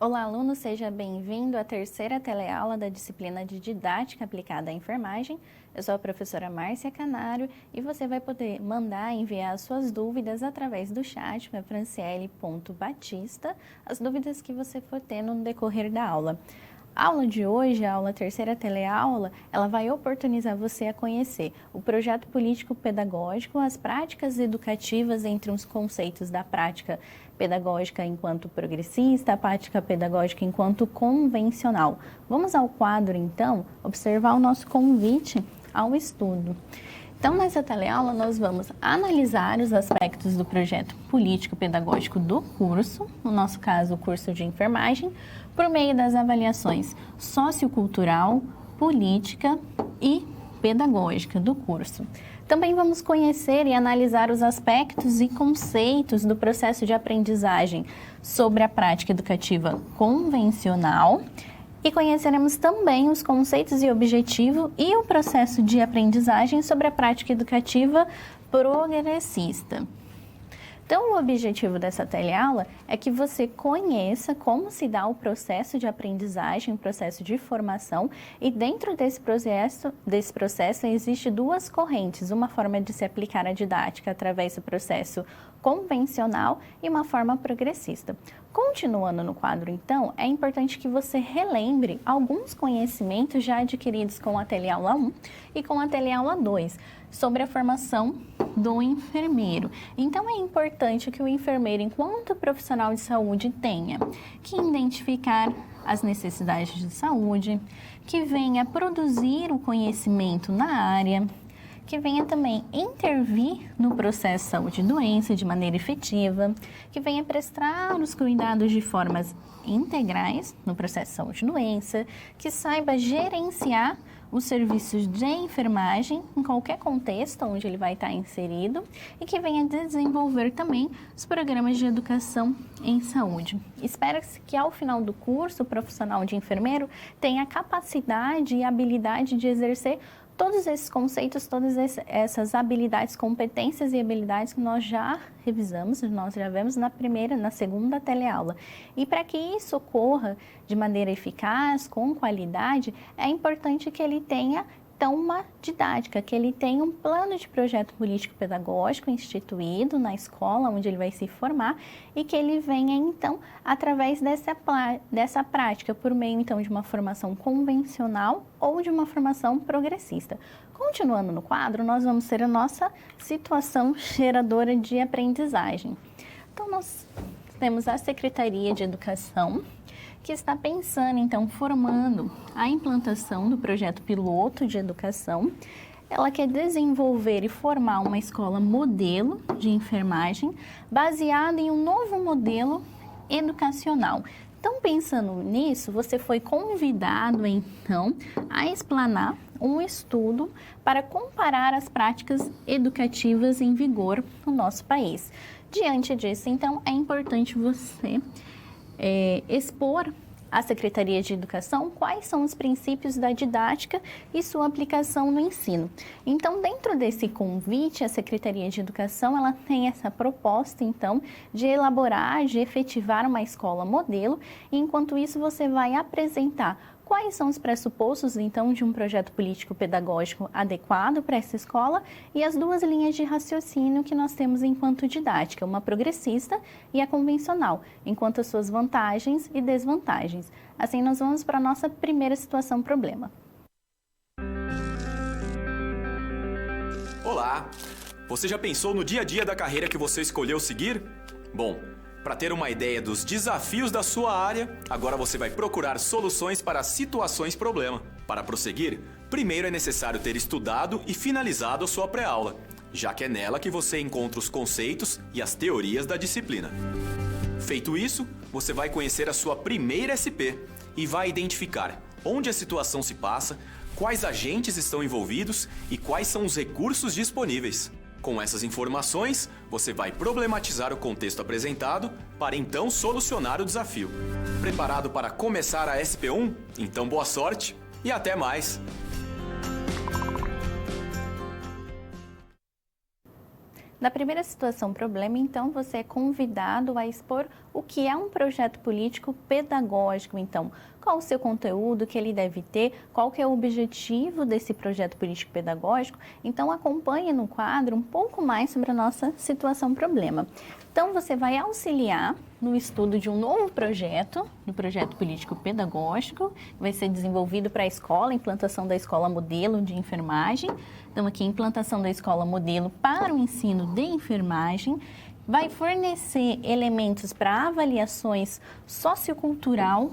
Olá, aluno, seja bem-vindo à terceira teleaula da disciplina de Didática Aplicada à Enfermagem. Eu sou a professora Márcia Canário e você vai poder mandar e enviar as suas dúvidas através do chat para franciele.batista, as dúvidas que você for tendo no decorrer da aula. A aula de hoje, a aula terceira teleaula, ela vai oportunizar você a conhecer o projeto político-pedagógico, as práticas educativas entre os conceitos da prática pedagógica enquanto progressista, a prática pedagógica enquanto convencional. Vamos ao quadro, então, observar o nosso convite ao estudo. Então, nessa teleaula, nós vamos analisar os aspectos do projeto político-pedagógico do curso, no nosso caso, o curso de enfermagem, por meio das avaliações sociocultural, política e pedagógica do curso. Também vamos conhecer e analisar os aspectos e conceitos do processo de aprendizagem sobre a prática educativa convencional e conheceremos também os conceitos e objetivo e o processo de aprendizagem sobre a prática educativa progressista. Então, o objetivo dessa teleaula é que você conheça como se dá o processo de aprendizagem, o processo de formação, e dentro desse processo existe duas correntes, uma forma de se aplicar a didática através do processo convencional e uma forma progressista. Continuando no quadro, então, é importante que você relembre alguns conhecimentos já adquiridos com a teleaula 1 e com a teleaula 2 sobre a formação do enfermeiro. Então, é importante que o enfermeiro, enquanto profissional de saúde, tenha que identificar as necessidades de saúde, que venha produzir o conhecimento na área, que venha também intervir no processo de saúde e doença de maneira efetiva, que venha prestar os cuidados de formas integrais no processo de saúde e doença, que saiba gerenciar os serviços de enfermagem em qualquer contexto onde ele vai estar inserido e que venha desenvolver também os programas de educação em saúde. Espera-se que ao final do curso o profissional de enfermeiro tenha a capacidade e habilidade de exercer todos esses conceitos, todas essas habilidades, competências e habilidades que nós já revisamos, nós já vemos na segunda teleaula. E para que isso ocorra de maneira eficaz, com qualidade, é importante que ele tenha então uma didática, que ele tenha um plano de projeto político-pedagógico instituído na escola onde ele vai se formar e que ele venha então através dessa prática por meio então de uma formação convencional ou de uma formação progressista. Continuando no quadro, nós vamos ter a nossa situação geradora de aprendizagem. Então nós temos a Secretaria de Educação, que está pensando, então, formando a implantação do projeto piloto de educação. Ela quer desenvolver e formar uma escola modelo de enfermagem baseada em um novo modelo educacional. Então, pensando nisso, você foi convidado, então, a explanar um estudo para comparar as práticas educativas em vigor no nosso país. Diante disso, então, é importante você expor à Secretaria de Educação quais são os princípios da didática e sua aplicação no ensino. Então, dentro desse convite, a Secretaria de Educação ela tem essa proposta, então, de elaborar, de efetivar uma escola modelo, e enquanto isso você vai apresentar quais são os pressupostos, então, de um projeto político-pedagógico adequado para essa escola e as duas linhas de raciocínio que nós temos enquanto didática, uma progressista e a convencional, enquanto as suas vantagens e desvantagens. Assim, nós vamos para a nossa primeira situação-problema. Olá! Você já pensou no dia a dia da carreira que você escolheu seguir? Bom, para ter uma ideia dos desafios da sua área, agora você vai procurar soluções para situações-problema. Para prosseguir, primeiro é necessário ter estudado e finalizado a sua pré-aula, já que é nela que você encontra os conceitos e as teorias da disciplina. Feito isso, você vai conhecer a sua primeira SP e vai identificar onde a situação se passa, quais agentes estão envolvidos e quais são os recursos disponíveis. Com essas informações, você vai problematizar o contexto apresentado para então solucionar o desafio. Preparado para começar a SP1? Então boa sorte e até mais! Na primeira situação problema, então, você é convidado a expor o o que é um projeto político pedagógico, então. Qual o seu conteúdo que ele deve ter, qual que é o objetivo desse projeto político pedagógico. Então, acompanhe no quadro um pouco mais sobre a nossa situação-problema. Então, você vai auxiliar no estudo de um novo projeto, no projeto político pedagógico, que vai ser desenvolvido para a escola, implantação da escola modelo de enfermagem. Então, aqui, implantação da escola modelo para o ensino de enfermagem. Vai fornecer elementos para avaliações sociocultural,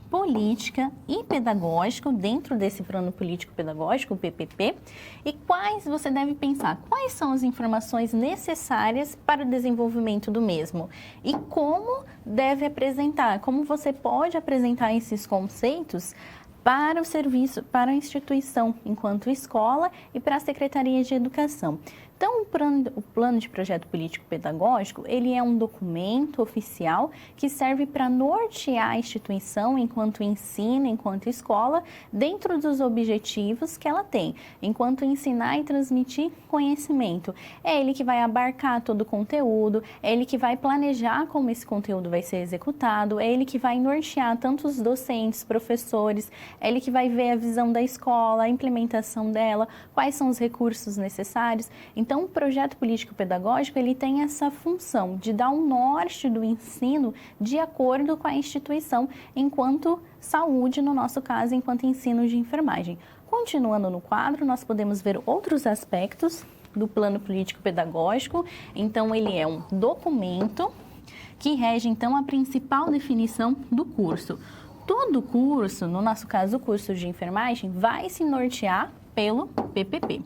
política e pedagógico dentro desse plano político pedagógico, o PPP, e quais você deve pensar, quais são as informações necessárias para o desenvolvimento do mesmo e como deve apresentar, como você pode apresentar esses conceitos para o serviço, para a instituição enquanto escola e para a Secretaria de Educação. Então, o plano de projeto político pedagógico, ele é um documento oficial que serve para nortear a instituição enquanto ensino, enquanto escola, dentro dos objetivos que ela tem, enquanto ensinar e transmitir conhecimento. É ele que vai abarcar todo o conteúdo, é ele que vai planejar como esse conteúdo vai ser executado, é ele que vai nortear tanto os docentes, professores, é ele que vai ver a visão da escola, a implementação dela, quais são os recursos necessários. Então, o projeto político-pedagógico, ele tem essa função de dar um norte do ensino de acordo com a instituição, enquanto saúde, no nosso caso, enquanto ensino de enfermagem. Continuando no quadro, nós podemos ver outros aspectos do plano político-pedagógico. Então, ele é um documento que rege, então, a principal definição do curso. Todo curso, no nosso caso, o curso de enfermagem, vai se nortear pelo PPP.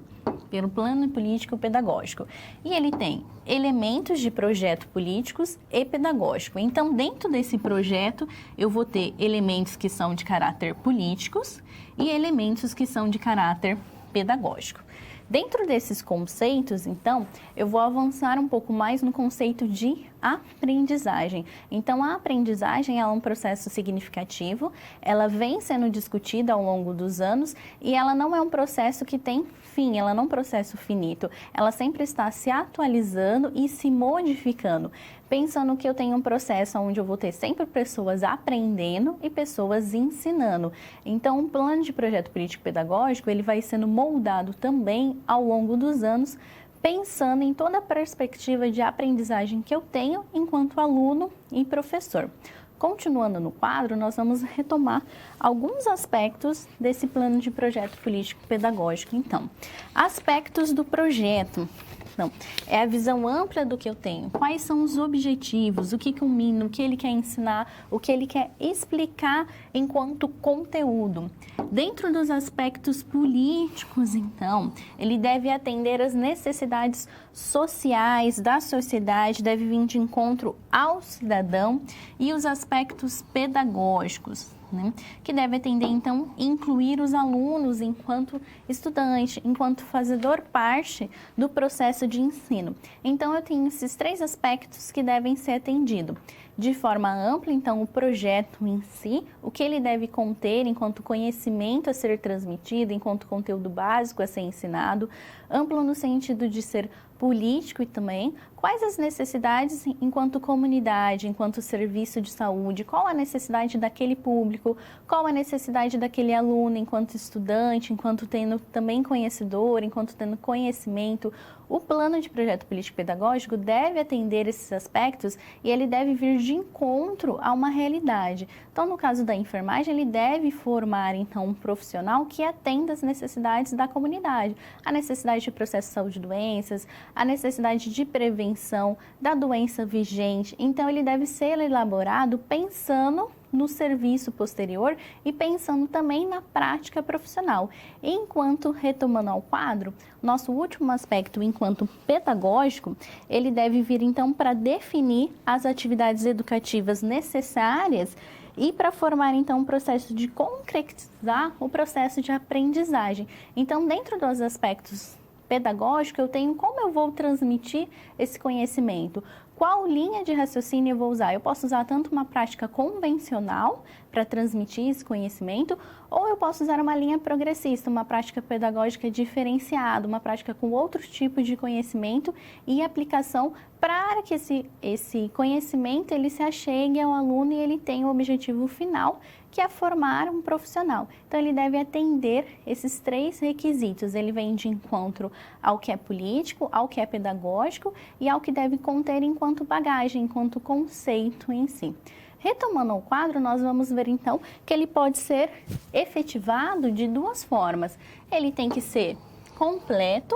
Pelo plano político pedagógico. E ele tem elementos de projeto políticos e pedagógico. Então, dentro desse projeto, eu vou ter elementos que são de caráter políticos e elementos que são de caráter pedagógico. Dentro desses conceitos, então, eu vou avançar um pouco mais no conceito de aprendizagem. Então, a aprendizagem é um processo significativo, ela vem sendo discutida ao longo dos anos e ela não é um processo que tem fim, ela não é um processo finito. Ela sempre está se atualizando e se modificando. Pensando que eu tenho um processo onde eu vou ter sempre pessoas aprendendo e pessoas ensinando. Então, o plano de projeto político-pedagógico, ele vai sendo moldado também ao longo dos anos, pensando em toda a perspectiva de aprendizagem que eu tenho enquanto aluno e professor. Continuando no quadro, nós vamos retomar alguns aspectos desse plano de projeto político-pedagógico. Então, aspectos do projeto. Então, é a visão ampla do que eu tenho. Quais são os objetivos, o que culmina, o que ele quer ensinar, o que ele quer explicar enquanto conteúdo. Dentro dos aspectos políticos, então, ele deve atender às necessidades sociais da sociedade, deve vir de encontro ao cidadão e os aspectos pedagógicos, né? Que deve atender, então, incluir os alunos enquanto estudante, enquanto fazedor parte do processo de ensino. Então, eu tenho esses três aspectos que devem ser atendidos. De forma ampla, então, o projeto em si, o que ele deve conter enquanto conhecimento a ser transmitido, enquanto conteúdo básico a ser ensinado, amplo no sentido de ser político e também quais as necessidades enquanto comunidade, enquanto serviço de saúde, qual a necessidade daquele público, qual a necessidade daquele aluno enquanto estudante, enquanto tendo também conhecedor, enquanto tendo conhecimento. O plano de projeto político-pedagógico deve atender esses aspectos e ele deve vir de encontro a uma realidade. Então, no caso da enfermagem, ele deve formar, então, um profissional que atenda às necessidades da comunidade. A necessidade de processo de saúde de doenças, a necessidade de prevenção da doença vigente. Então, ele deve ser elaborado pensando no serviço posterior e pensando também na prática profissional. Enquanto, retomando ao quadro, nosso último aspecto, enquanto pedagógico, ele deve vir então para definir as atividades educativas necessárias e para formar então um processo de concretizar o processo de aprendizagem. Então, dentro dos aspectos pedagógicos, eu tenho como eu vou transmitir esse conhecimento. Qual linha de raciocínio eu vou usar? Eu posso usar tanto uma prática convencional para transmitir esse conhecimento, ou eu posso usar uma linha progressista, uma prática pedagógica diferenciada, uma prática com outros tipos de conhecimento e aplicação para que esse conhecimento ele se achegue ao aluno e ele tenha o objetivo final, que é formar um profissional. Então, ele deve atender esses 3 requisitos. Ele vem de encontro ao que é político, ao que é pedagógico e ao que deve conter enquanto bagagem, enquanto conceito em si. Retomando ao quadro, nós vamos ver então que ele pode ser efetivado de 2 formas. Ele tem que ser completo,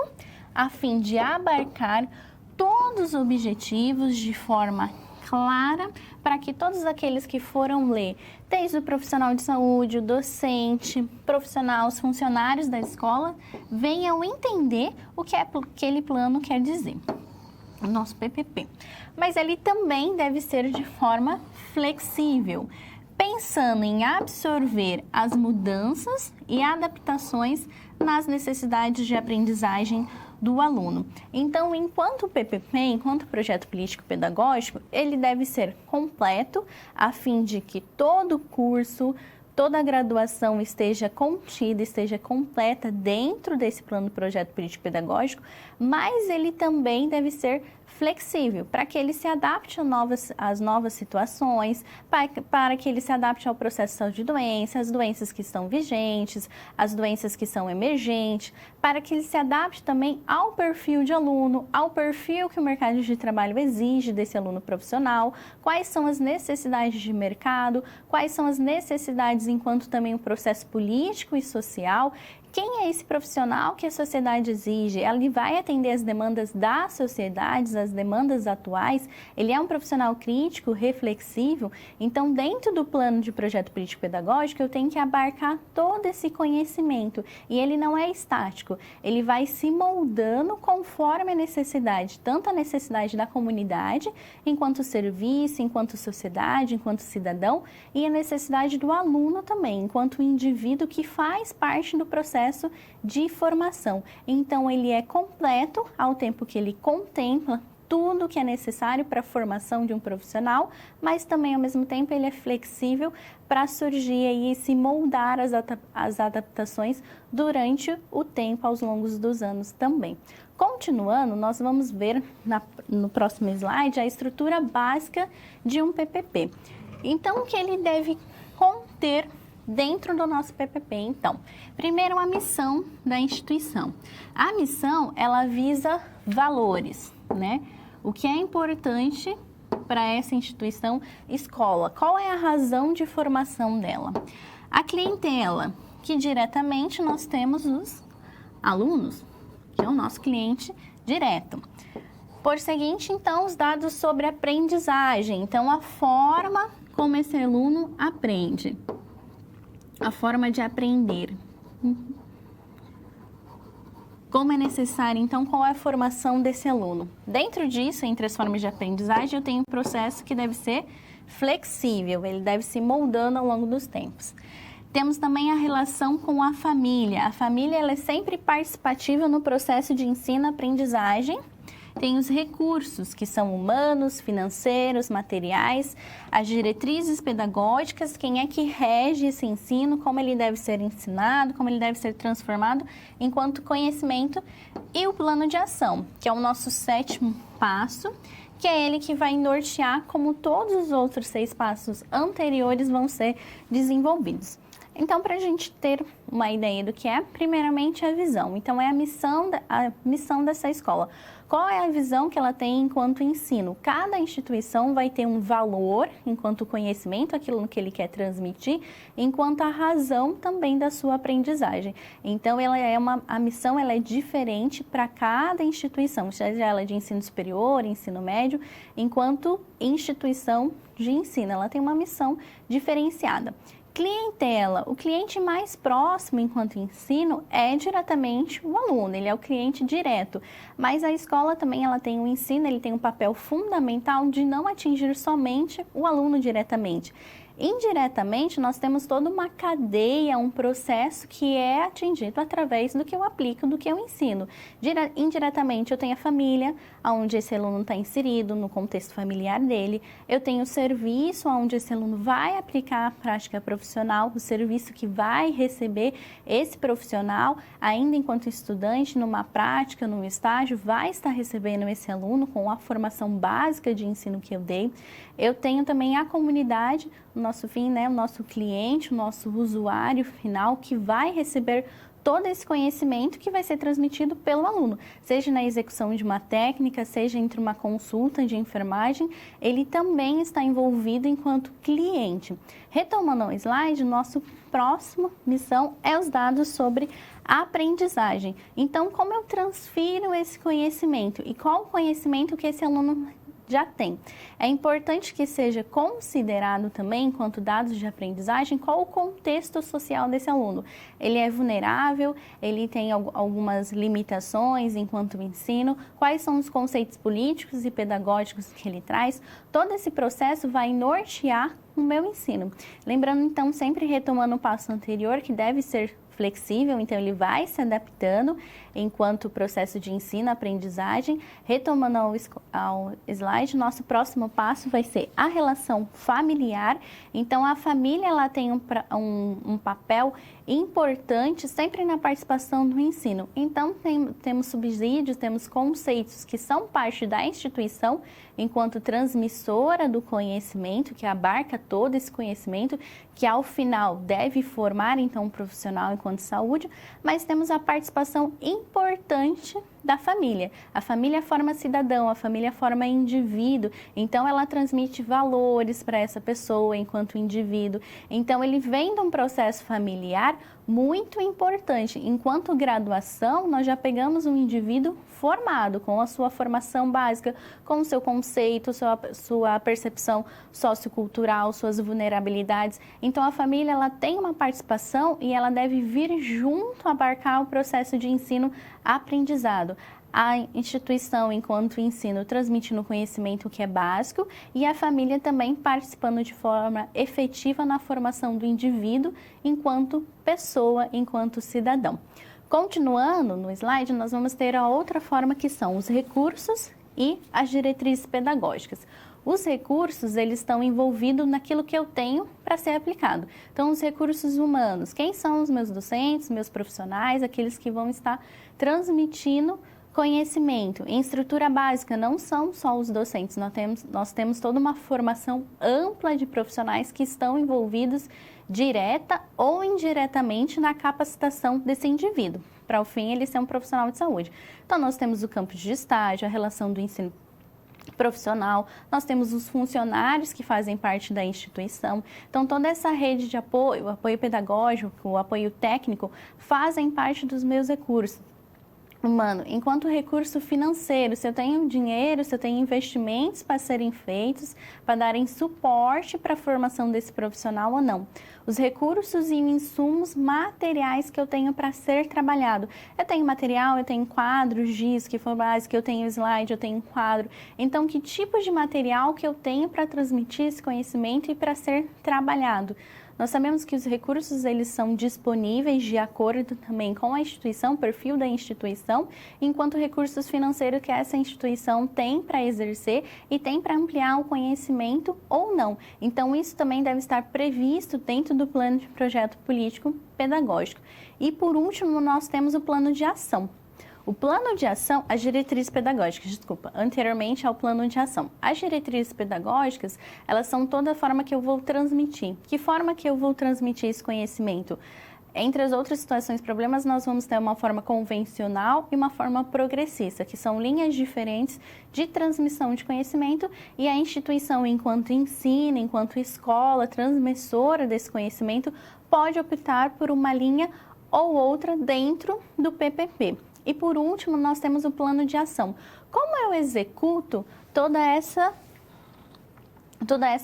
a fim de abarcar todos os objetivos de forma clara, para que todos aqueles que foram ler, desde o profissional de saúde, o docente, profissional, os funcionários da escola, venham entender o que aquele plano quer dizer, o nosso PPP. Mas ele também deve ser de forma flexível, pensando em absorver as mudanças e adaptações nas necessidades de aprendizagem do aluno. Então, enquanto PPP, enquanto projeto político-pedagógico, ele deve ser completo, a fim de que todo o curso, toda a graduação esteja contida, esteja completa dentro desse plano de projeto político-pedagógico, mas ele também deve ser flexível, para que ele se adapte às novas situações, para que ele se adapte ao processo de saúde de doença, às doenças que estão vigentes, às doenças que são emergentes, para que ele se adapte também ao perfil de aluno, ao perfil que o mercado de trabalho exige desse aluno profissional, quais são as necessidades de mercado, quais são as necessidades enquanto também o processo político e social. Quem é esse profissional que a sociedade exige? Ele vai atender as demandas das sociedades, as demandas atuais? Ele é um profissional crítico, reflexivo? Então, dentro do plano de projeto político-pedagógico, eu tenho que abarcar todo esse conhecimento. E ele não é estático, ele vai se moldando conforme a necessidade, tanto a necessidade da comunidade, enquanto serviço, enquanto sociedade, enquanto cidadão, e a necessidade do aluno também, enquanto indivíduo que faz parte do processo de formação. Então, ele é completo ao tempo que ele contempla tudo que é necessário para a formação de um profissional, mas também, ao mesmo tempo, ele é flexível para surgir e se moldar as adaptações durante o tempo, aos longos dos anos também. Continuando, nós vamos ver no próximo slide a estrutura básica de um PPP. Então, o que ele deve conter dentro do nosso PPP, então, primeiro a missão da instituição. A missão, ela visa valores, né? O que é importante para essa instituição, escola, qual é a razão de formação dela? A clientela, que diretamente nós temos os alunos, que é o nosso cliente direto. Por seguinte, então, os dados sobre aprendizagem, então a forma como esse aluno aprende. A forma de aprender. Como é necessário, então, qual é a formação desse aluno? Dentro disso, entre as formas de aprendizagem, eu tenho um processo que deve ser flexível, ele deve se moldando ao longo dos tempos. Temos também a relação com a família. A família ela é sempre participativa no processo de ensino-aprendizagem. Tem os recursos, que são humanos, financeiros, materiais, as diretrizes pedagógicas, quem é que rege esse ensino, como ele deve ser ensinado, como ele deve ser transformado enquanto conhecimento, e o plano de ação, que é o nosso 7º passo, que é ele que vai nortear como todos os outros 6 passos anteriores vão ser desenvolvidos. Então, para a gente ter uma ideia do que é, primeiramente a visão. Então, é a missão dessa escola. Qual é a visão que ela tem enquanto ensino? Cada instituição vai ter um valor enquanto conhecimento, aquilo que ele quer transmitir, enquanto a razão também da sua aprendizagem. Então, a missão ela é diferente para cada instituição, seja ela de ensino superior, ensino médio, enquanto instituição de ensino. Ela tem uma missão diferenciada. Clientela, o cliente mais próximo enquanto ensino é diretamente o aluno, ele é o cliente direto, mas a escola também ela tem um ensino, ele tem um papel fundamental de não atingir somente o aluno diretamente. Indiretamente, nós temos toda uma cadeia, um processo que é atingido através do que eu aplico, do que eu ensino. Indiretamente, eu tenho a família, onde esse aluno está inserido no contexto familiar dele. Eu tenho o serviço, onde esse aluno vai aplicar a prática profissional profissional, o serviço que vai receber esse profissional, ainda enquanto estudante, numa prática, num estágio, vai estar recebendo esse aluno com a formação básica de ensino que eu dei. Eu tenho também a comunidade, o nosso fim, né, o nosso cliente, o nosso usuário final, que vai receber todo esse conhecimento que vai ser transmitido pelo aluno, seja na execução de uma técnica, seja entre uma consulta de enfermagem, ele também está envolvido enquanto cliente. Retomando o slide, nosso próximo missão é os dados sobre a aprendizagem. Então, como eu transfiro esse conhecimento e qual o conhecimento que esse aluno já tem? É importante que seja considerado também, enquanto dados de aprendizagem, qual o contexto social desse aluno. Ele é vulnerável, ele tem algumas limitações enquanto ensino, quais são os conceitos políticos e pedagógicos que ele traz. Todo esse processo vai nortear o meu ensino. Lembrando, então, sempre retomando o passo anterior, que deve ser flexível, então ele vai se adaptando enquanto processo de ensino, aprendizagem. Retomando ao slide, nosso próximo passo vai ser a relação familiar. Então, a família ela tem um papel importante sempre na participação do ensino. Então, temos subsídios, temos conceitos que são parte da instituição, enquanto transmissora do conhecimento, que abarca todo esse conhecimento, que ao final deve formar, então, um profissional enquanto saúde, mas temos a participação importante da família. A família forma cidadão, a família forma indivíduo, então ela transmite valores para essa pessoa enquanto indivíduo. Então, ele vem de um processo familiar muito importante. Enquanto graduação, nós já pegamos um indivíduo formado, com a sua formação básica, com o seu conceito, sua percepção sociocultural, suas vulnerabilidades. Então, a família ela tem uma participação e ela deve vir junto abarcar o processo de ensino-aprendizado. A instituição, enquanto ensino, transmitindo o conhecimento que é básico e a família também participando de forma efetiva na formação do indivíduo enquanto pessoa, enquanto cidadão. Continuando no slide, nós vamos ter a outra forma que são os recursos e as diretrizes pedagógicas. Os recursos, eles estão envolvidos naquilo que eu tenho para ser aplicado. Então, os recursos humanos, quem são os meus docentes, meus profissionais, aqueles que vão estar transmitindo conhecimento. Em estrutura básica, não são só os docentes, nós temos toda uma formação ampla de profissionais que estão envolvidos direta ou indiretamente na capacitação desse indivíduo, para o fim ele ser um profissional de saúde. Então, nós temos o campo de estágio, a relação do ensino profissional, nós temos os funcionários que fazem parte da instituição. Então, toda essa rede de apoio, o apoio pedagógico, o apoio técnico, fazem parte dos meus recursos. Humano, enquanto recurso financeiro, se eu tenho dinheiro, se eu tenho investimentos para serem feitos, para darem suporte para a formação desse profissional ou não. Os recursos e insumos materiais que eu tenho para ser trabalhado. Eu tenho material, eu tenho quadros, giz, que for básico, eu tenho slide, eu tenho quadro. Então, que tipo de material que eu tenho para transmitir esse conhecimento e para ser trabalhado? Nós sabemos que os recursos eles são disponíveis de acordo também com a instituição, perfil da instituição, enquanto recursos financeiros que essa instituição tem para exercer e tem para ampliar o conhecimento ou não. Então, isso também deve estar previsto dentro do plano de projeto político pedagógico. E, por último, nós temos o plano de ação. O plano de ação, as diretrizes pedagógicas, anteriormente ao plano de ação. As diretrizes pedagógicas, elas são toda a forma que eu vou transmitir. Que forma que eu vou transmitir esse conhecimento? Entre as outras situações, problemas, nós vamos ter uma forma convencional e uma forma progressista, que são linhas diferentes de transmissão de conhecimento e a instituição, enquanto ensino, enquanto escola, transmissora desse conhecimento, pode optar por uma linha ou outra dentro do PPP. E, por último, nós temos o plano de ação. Como eu executo toda essa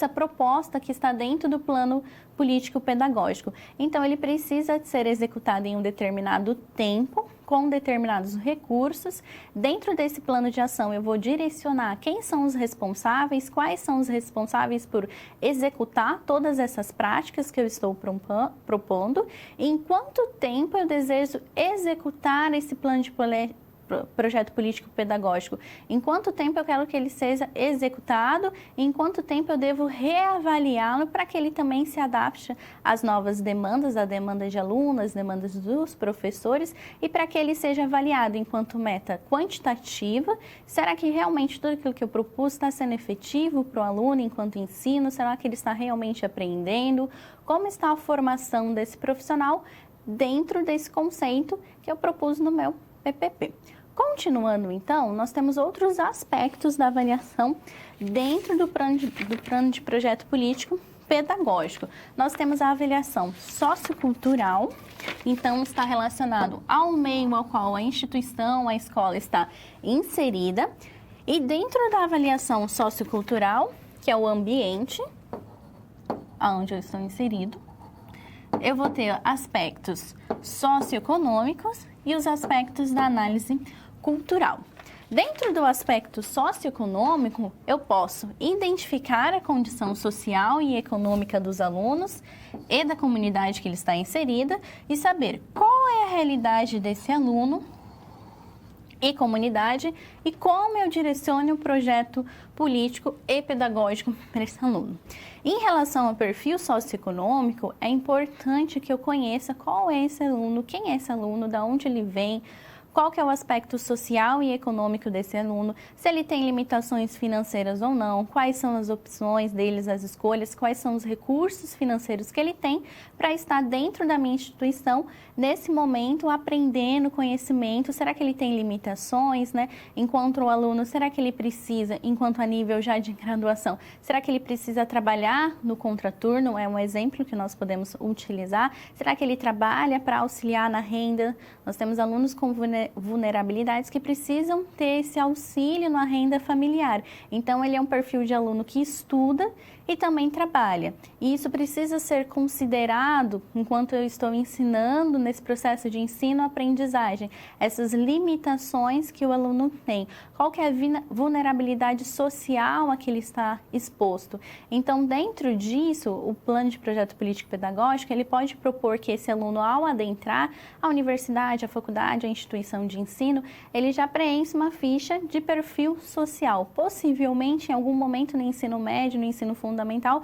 proposta que está dentro do plano político-pedagógico? Então, ele precisa ser executado em um determinado tempo, com determinados recursos. Dentro desse plano de ação, eu vou direcionar quem são os responsáveis, quais são os responsáveis por executar todas essas práticas que eu estou propondo, e em quanto tempo eu desejo executar esse plano projeto político pedagógico, em quanto tempo eu quero que ele seja executado, e em quanto tempo eu devo reavaliá-lo para que ele também se adapte às novas demandas, à demanda de alunos, demandas dos professores, e para que ele seja avaliado enquanto meta quantitativa. Será que realmente tudo aquilo que eu propus está sendo efetivo para o aluno enquanto ensino? Será que ele está realmente aprendendo? Como está a formação desse profissional dentro desse conceito que eu propus no meu PPP? Continuando, então, nós temos outros aspectos da avaliação dentro do plano de projeto político pedagógico. Nós temos a avaliação sociocultural, então está relacionado ao meio ao qual a instituição, a escola está inserida. E dentro da avaliação sociocultural, que é o ambiente onde eu estou inserido, eu vou ter aspectos socioeconômicos e os aspectos da análise cultural. Dentro do aspecto socioeconômico, eu posso identificar a condição social e econômica dos alunos e da comunidade que ele está inserida e saber qual é a realidade desse aluno e comunidade e como eu direciono o projeto político e pedagógico para esse aluno. Em relação ao perfil socioeconômico, é importante que eu conheça qual é esse aluno, quem é esse aluno, de onde ele vem, qual que é o aspecto social e econômico desse aluno, se ele tem limitações financeiras ou não, quais são as opções deles, as escolhas, quais são os recursos financeiros que ele tem para estar dentro da minha instituição, nesse momento, aprendendo conhecimento. Será que ele tem limitações, né? Enquanto o aluno, será que ele precisa, enquanto a nível já de graduação, será que ele precisa trabalhar no contraturno? É um exemplo que nós podemos utilizar. Será que ele trabalha para auxiliar na renda? Nós temos alunos com vulnerabilidades que precisam ter esse auxílio na renda familiar. Então, ele é um perfil de aluno que estuda e também trabalha. E isso precisa ser considerado enquanto eu estou ensinando nesse processo de ensino-aprendizagem, essas limitações que o aluno tem. Qual que é a vulnerabilidade social a que ele está exposto? Então, dentro disso, o plano de projeto político-pedagógico, ele pode propor que esse aluno, ao adentrar a universidade, a faculdade, a instituição de ensino, ele já preenche uma ficha de perfil social. Possivelmente, em algum momento no ensino médio, no ensino fundamental,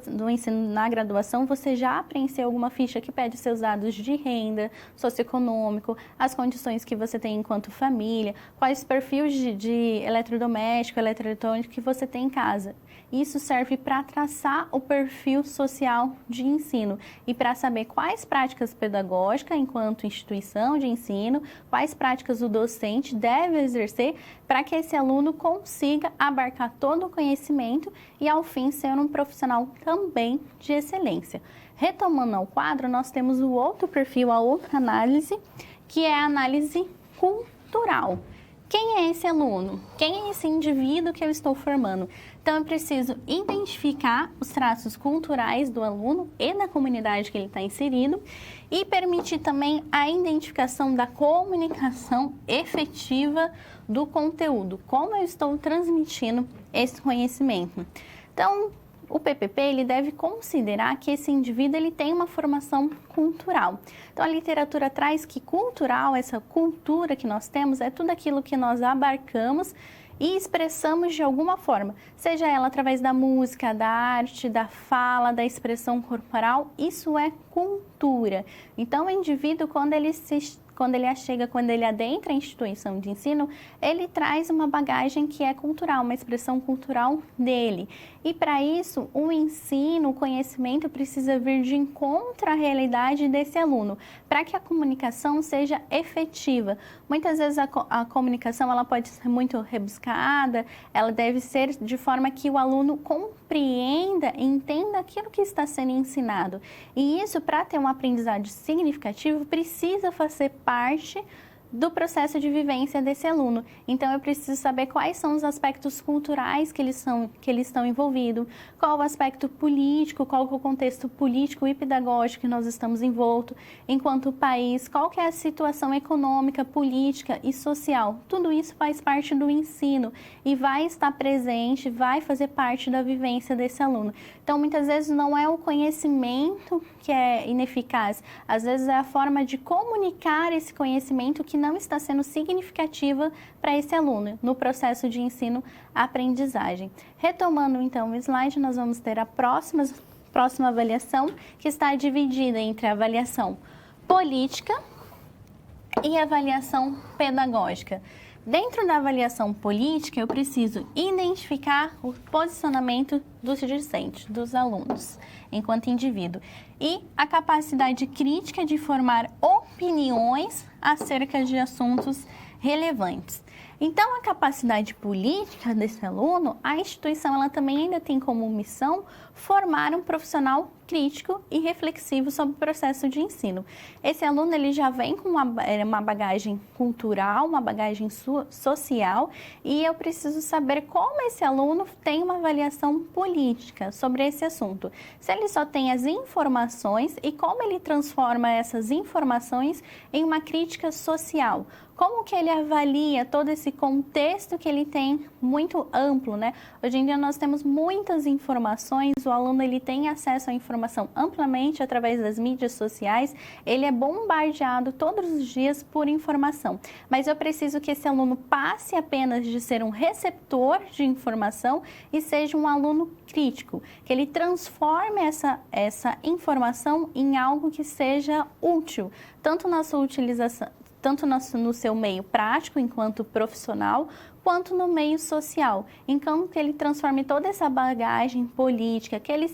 no ensino na graduação, você já preencheu alguma ficha que pede seus dados de renda, socioeconômico, as condições que você tem enquanto família, quais perfis de eletrodoméstico, eletroeletrônico que você tem em casa. Isso serve para traçar o perfil social de ensino e para saber quais práticas pedagógicas, enquanto instituição de ensino, quais práticas o docente deve exercer para que esse aluno consiga abarcar todo o conhecimento e, ao fim, ser um profissional também de excelência. Retomando ao quadro, nós temos o outro perfil, a outra análise, que é a análise cultural. Quem é esse aluno? Quem é esse indivíduo que eu estou formando? Então, eu preciso identificar os traços culturais do aluno e da comunidade que ele está inserido e permitir também a identificação da comunicação efetiva do conteúdo, como eu estou transmitindo esse conhecimento. Então, o PPP ele deve considerar que esse indivíduo ele tem uma formação cultural. Então, a literatura traz que cultural, essa cultura que nós temos, é tudo aquilo que nós abarcamos e expressamos de alguma forma, seja ela através da música, da arte, da fala, da expressão corporal, isso é cultura. Então, o indivíduo, quando ele adentra a instituição de ensino, ele traz uma bagagem que é cultural, uma expressão cultural dele. E para isso, o ensino, o conhecimento precisa vir de encontro à realidade desse aluno, para que a comunicação seja efetiva. Muitas vezes a comunicação ela pode ser muito rebuscada, ela deve ser de forma que o aluno compreenda e entenda aquilo que está sendo ensinado. E isso, para ter um aprendizado significativo, precisa fazer parte do processo de vivência desse aluno. Então, eu preciso saber quais são os aspectos culturais que eles estão envolvidos, qual o aspecto político, qual é o contexto político e pedagógico que nós estamos envoltos, enquanto país, qual que é a situação econômica, política e social. Tudo isso faz parte do ensino e vai estar presente, vai fazer parte da vivência desse aluno. Então, muitas vezes não é o conhecimento que é ineficaz, às vezes é a forma de comunicar esse conhecimento que não está sendo significativa para esse aluno no processo de ensino-aprendizagem. Retomando então o slide, nós vamos ter a próxima avaliação, que está dividida entre a avaliação política e a avaliação pedagógica. Dentro da avaliação política, eu preciso identificar o posicionamento dos discentes, dos alunos, enquanto indivíduo, e a capacidade crítica de formar opiniões acerca de assuntos relevantes. Então, a capacidade política desse aluno, a instituição ela também ainda tem como missão formar um profissional crítico e reflexivo sobre o processo de ensino. Esse aluno ele já vem com uma bagagem cultural, uma bagagem social, e eu preciso saber como esse aluno tem uma avaliação política sobre esse assunto. Se ele só tem as informações e como ele transforma essas informações em uma crítica social. Como que ele avalia todo esse contexto que ele tem muito amplo, né? Hoje em dia nós temos muitas informações, o aluno ele tem acesso à informação amplamente através das mídias sociais, ele é bombardeado todos os dias por informação. Mas eu preciso que esse aluno passe apenas de ser um receptor de informação e seja um aluno crítico, que ele transforme essa informação em algo que seja útil, tanto na sua utilização, tanto no seu meio prático, enquanto profissional, quanto no meio social. Então, que ele transforme toda essa bagagem política, que ele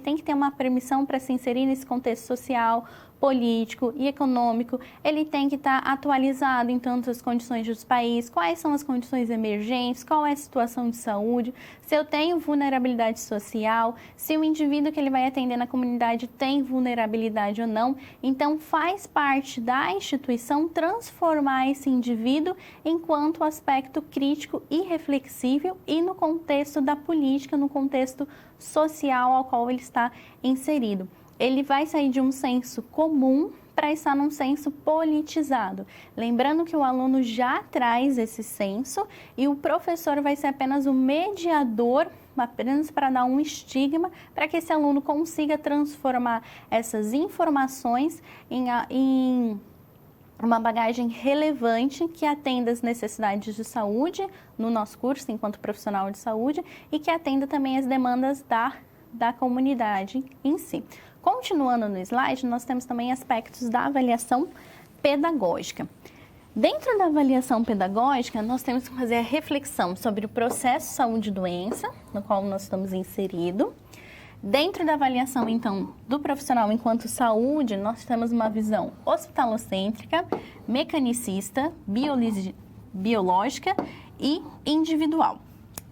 tem que ter uma permissão para se inserir nesse contexto social, político e econômico, ele tem que estar atualizado em tantas condições dos países, quais são as condições emergentes, qual é a situação de saúde, se eu tenho vulnerabilidade social, se o indivíduo que ele vai atender na comunidade tem vulnerabilidade ou não. Então, faz parte da instituição transformar esse indivíduo enquanto aspecto crítico e reflexível e no contexto da política, no contexto social ao qual ele está inserido. Ele vai sair de um senso comum para estar num senso politizado. Lembrando que o aluno já traz esse senso e o professor vai ser apenas o mediador, apenas para dar um estigma, para que esse aluno consiga transformar essas informações em uma bagagem relevante que atenda às necessidades de saúde no nosso curso, enquanto profissional de saúde, e que atenda também às demandas da comunidade em si. Continuando no slide, nós temos também aspectos da avaliação pedagógica. Dentro da avaliação pedagógica, nós temos que fazer a reflexão sobre o processo saúde e doença, no qual nós estamos inseridos. Dentro da avaliação, então, do profissional enquanto saúde, nós temos uma visão hospitalocêntrica, mecanicista, biológica e individual.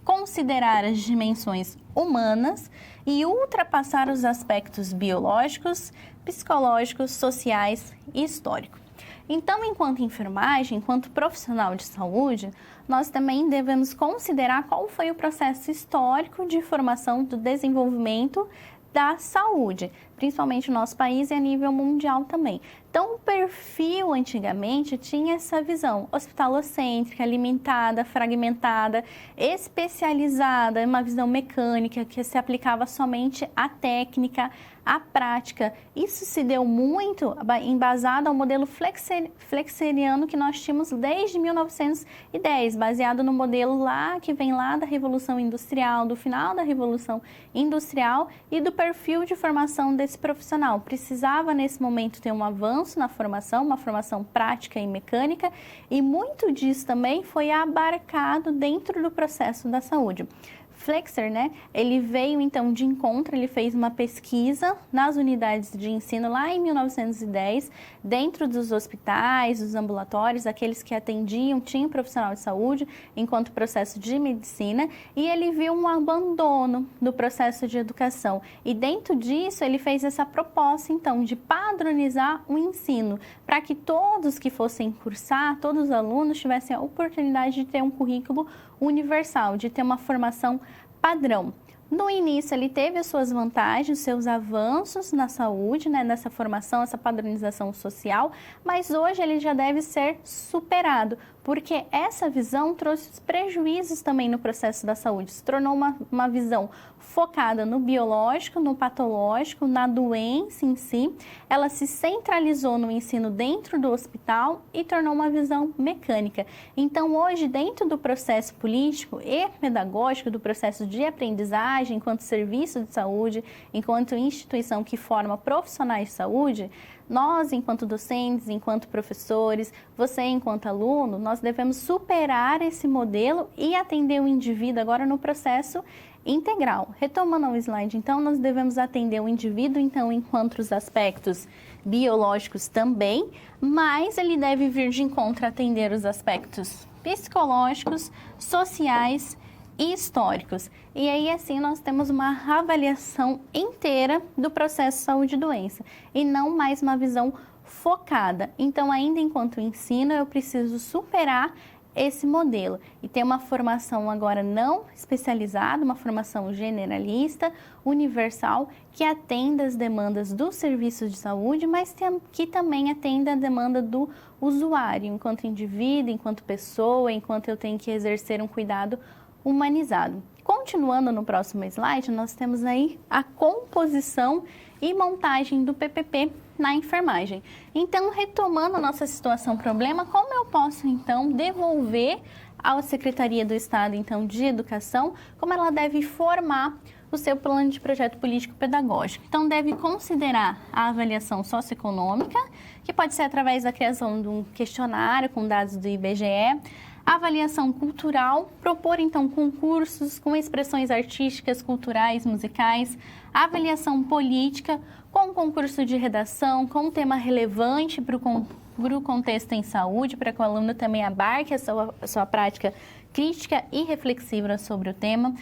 Considerar as dimensões humanas e ultrapassar os aspectos biológicos, psicológicos, sociais e históricos. Então, enquanto enfermagem, enquanto profissional de saúde, nós também devemos considerar qual foi o processo histórico de formação do desenvolvimento da saúde, principalmente no nosso país e a nível mundial também. Então, o perfil antigamente tinha essa visão hospitalocêntrica, limitada, fragmentada, especializada, uma visão mecânica que se aplicava somente à técnica, à prática. Isso se deu muito embasado ao modelo flexeriano que nós tínhamos desde 1910, baseado no modelo que vem lá da Revolução Industrial, do final da Revolução Industrial e do perfil de formação desse profissional. Precisava, nesse momento, ter um avanço na formação, uma formação prática e mecânica, e muito disso também foi abarcado dentro do processo da saúde. Flexer, ele veio então de encontro, ele fez uma pesquisa nas unidades de ensino lá em 1910, dentro dos hospitais, dos ambulatórios, aqueles que atendiam, tinham profissional de saúde, enquanto processo de medicina, e ele viu um abandono do processo de educação. E dentro disso, ele fez essa proposta, então, de padronizar o ensino, para que todos que fossem cursar, todos os alunos tivessem a oportunidade de ter um currículo universal, de ter uma formação padrão. No início, ele teve as suas vantagens, os seus avanços na saúde, nessa formação, essa padronização social, mas hoje ele já deve ser superado. porque essa visão trouxe prejuízos também no processo da saúde, se tornou uma visão focada no biológico, no patológico, na doença em si. Ela se centralizou no ensino dentro do hospital e tornou uma visão mecânica. Então, hoje, dentro do processo político e pedagógico, do processo de aprendizagem, enquanto serviço de saúde, enquanto instituição que forma profissionais de saúde, nós, enquanto docentes, enquanto professores, você, enquanto aluno, nós devemos superar esse modelo e atender o indivíduo agora no processo integral. Retomando o slide, então, nós devemos atender o indivíduo, então, enquanto os aspectos biológicos também, mas ele deve vir de encontro a atender os aspectos psicológicos, sociais e históricos. E aí, assim, nós temos uma avaliação inteira do processo saúde e doença, e não mais uma visão focada. Então, ainda enquanto ensino, eu preciso superar esse modelo e ter uma formação agora não especializada, uma formação generalista, universal, que atenda as demandas dos serviços de saúde, mas que também atenda a demanda do usuário, enquanto indivíduo, enquanto pessoa, enquanto eu tenho que exercer um cuidado humanizado. Continuando no próximo slide, nós temos aí a composição e montagem do PPP na enfermagem. Então, retomando a nossa situação problema, como eu posso, então, devolver à Secretaria do Estado, então, de Educação, como ela deve formar o seu plano de projeto político-pedagógico. Então, deve considerar a avaliação socioeconômica, que pode ser através da criação de um questionário com dados do IBGE, avaliação cultural, propor então concursos com expressões artísticas, culturais, musicais, avaliação política, com concurso de redação, com um tema relevante para o contexto em saúde, para que o aluno também abarque a sua prática crítica e reflexiva sobre o tema.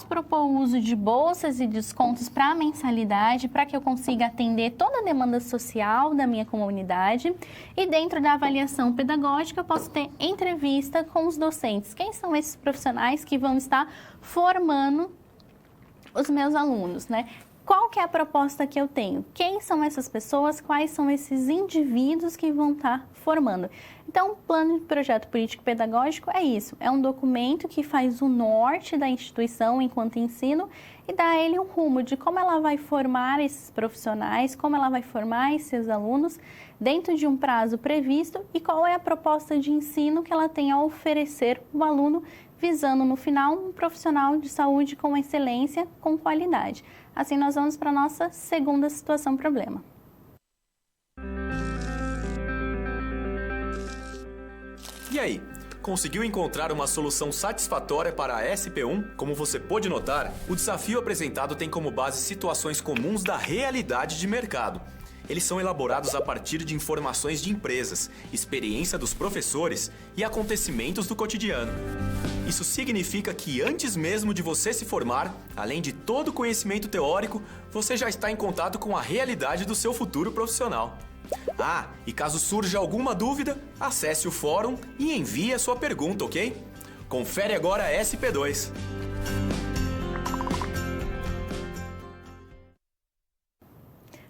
Propor o uso de bolsas e descontos para a mensalidade, para que eu consiga atender toda a demanda social da minha comunidade. E dentro da avaliação pedagógica, eu posso ter entrevista com os docentes. Quem são esses profissionais que vão estar formando os meus alunos, né? Qual que é a proposta que eu tenho? Quem são essas pessoas? Quais são esses indivíduos que vão estar formando? Então, o plano de projeto político-pedagógico é isso. É um documento que faz o norte da instituição enquanto ensino e dá a ele um rumo de como ela vai formar esses profissionais, como ela vai formar esses alunos dentro de um prazo previsto e qual é a proposta de ensino que ela tem a oferecer ao aluno, visando no final um profissional de saúde com excelência, com qualidade. Assim, nós vamos para a nossa segunda situação problema. E aí, conseguiu encontrar uma solução satisfatória para a SP1? Como você pôde notar, o desafio apresentado tem como base situações comuns da realidade de mercado. Eles são elaborados a partir de informações de empresas, experiência dos professores e acontecimentos do cotidiano. Isso significa que antes mesmo de você se formar, além de todo o conhecimento teórico, você já está em contato com a realidade do seu futuro profissional. Ah, e caso surja alguma dúvida, acesse o fórum e envie a sua pergunta, ok? Confere agora a SP2.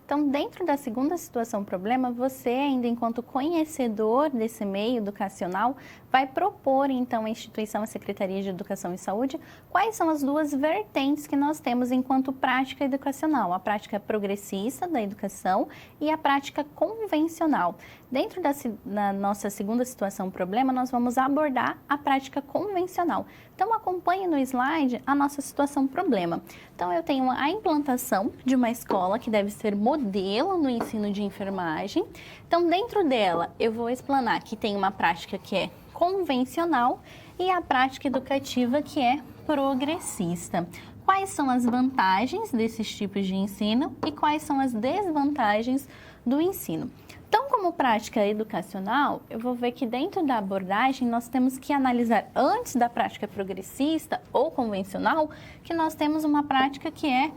Então, dentro da segunda situação problema, você, ainda enquanto conhecedor desse meio educacional, vai propor, então, à instituição, à Secretaria de Educação e Saúde, quais são as duas vertentes que nós temos enquanto prática educacional, a prática progressista da educação e a prática convencional. Dentro da nossa segunda situação problema, nós vamos abordar a prática convencional. Então, acompanhe no slide a nossa situação problema. Então, eu tenho a implantação de uma escola que deve ser modelo no ensino de enfermagem. Então, dentro dela, eu vou explanar que tem uma prática que é convencional e a prática educativa que é progressista. Quais são as vantagens desses tipos de ensino e quais são as desvantagens do ensino? Então, como prática educacional, eu vou ver que dentro da abordagem nós temos que analisar antes da prática progressista ou convencional, que nós temos uma prática que é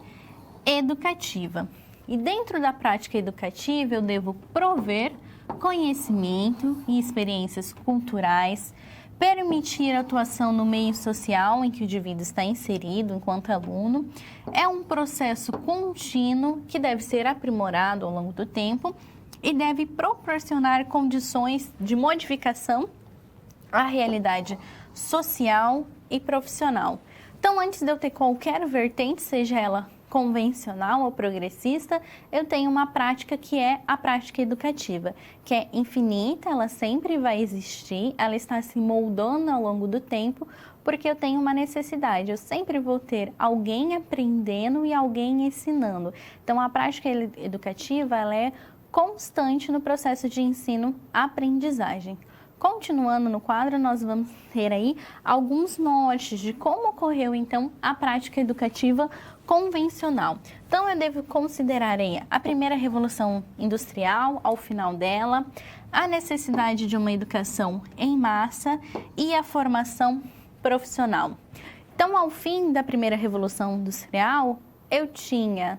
educativa. E dentro da prática educativa eu devo prover conhecimento e experiências culturais, permitir a atuação no meio social em que o indivíduo está inserido enquanto aluno. É um processo contínuo que deve ser aprimorado ao longo do tempo e deve proporcionar condições de modificação a realidade social e profissional. Então, antes de eu ter qualquer vertente, seja ela convencional ou progressista, eu tenho uma prática que é a prática educativa, que é infinita, ela sempre vai existir, ela está se moldando ao longo do tempo, porque eu tenho uma necessidade, eu sempre vou ter alguém aprendendo e alguém ensinando. Então, a prática educativa, ela é constante no processo de ensino-aprendizagem. Continuando no quadro, nós vamos ter aí alguns nortes de como ocorreu, então, a prática educativa convencional. Então, eu devo considerar aí a primeira revolução industrial, ao final dela, a necessidade de uma educação em massa e a formação profissional. Então, ao fim da primeira revolução industrial, eu tinha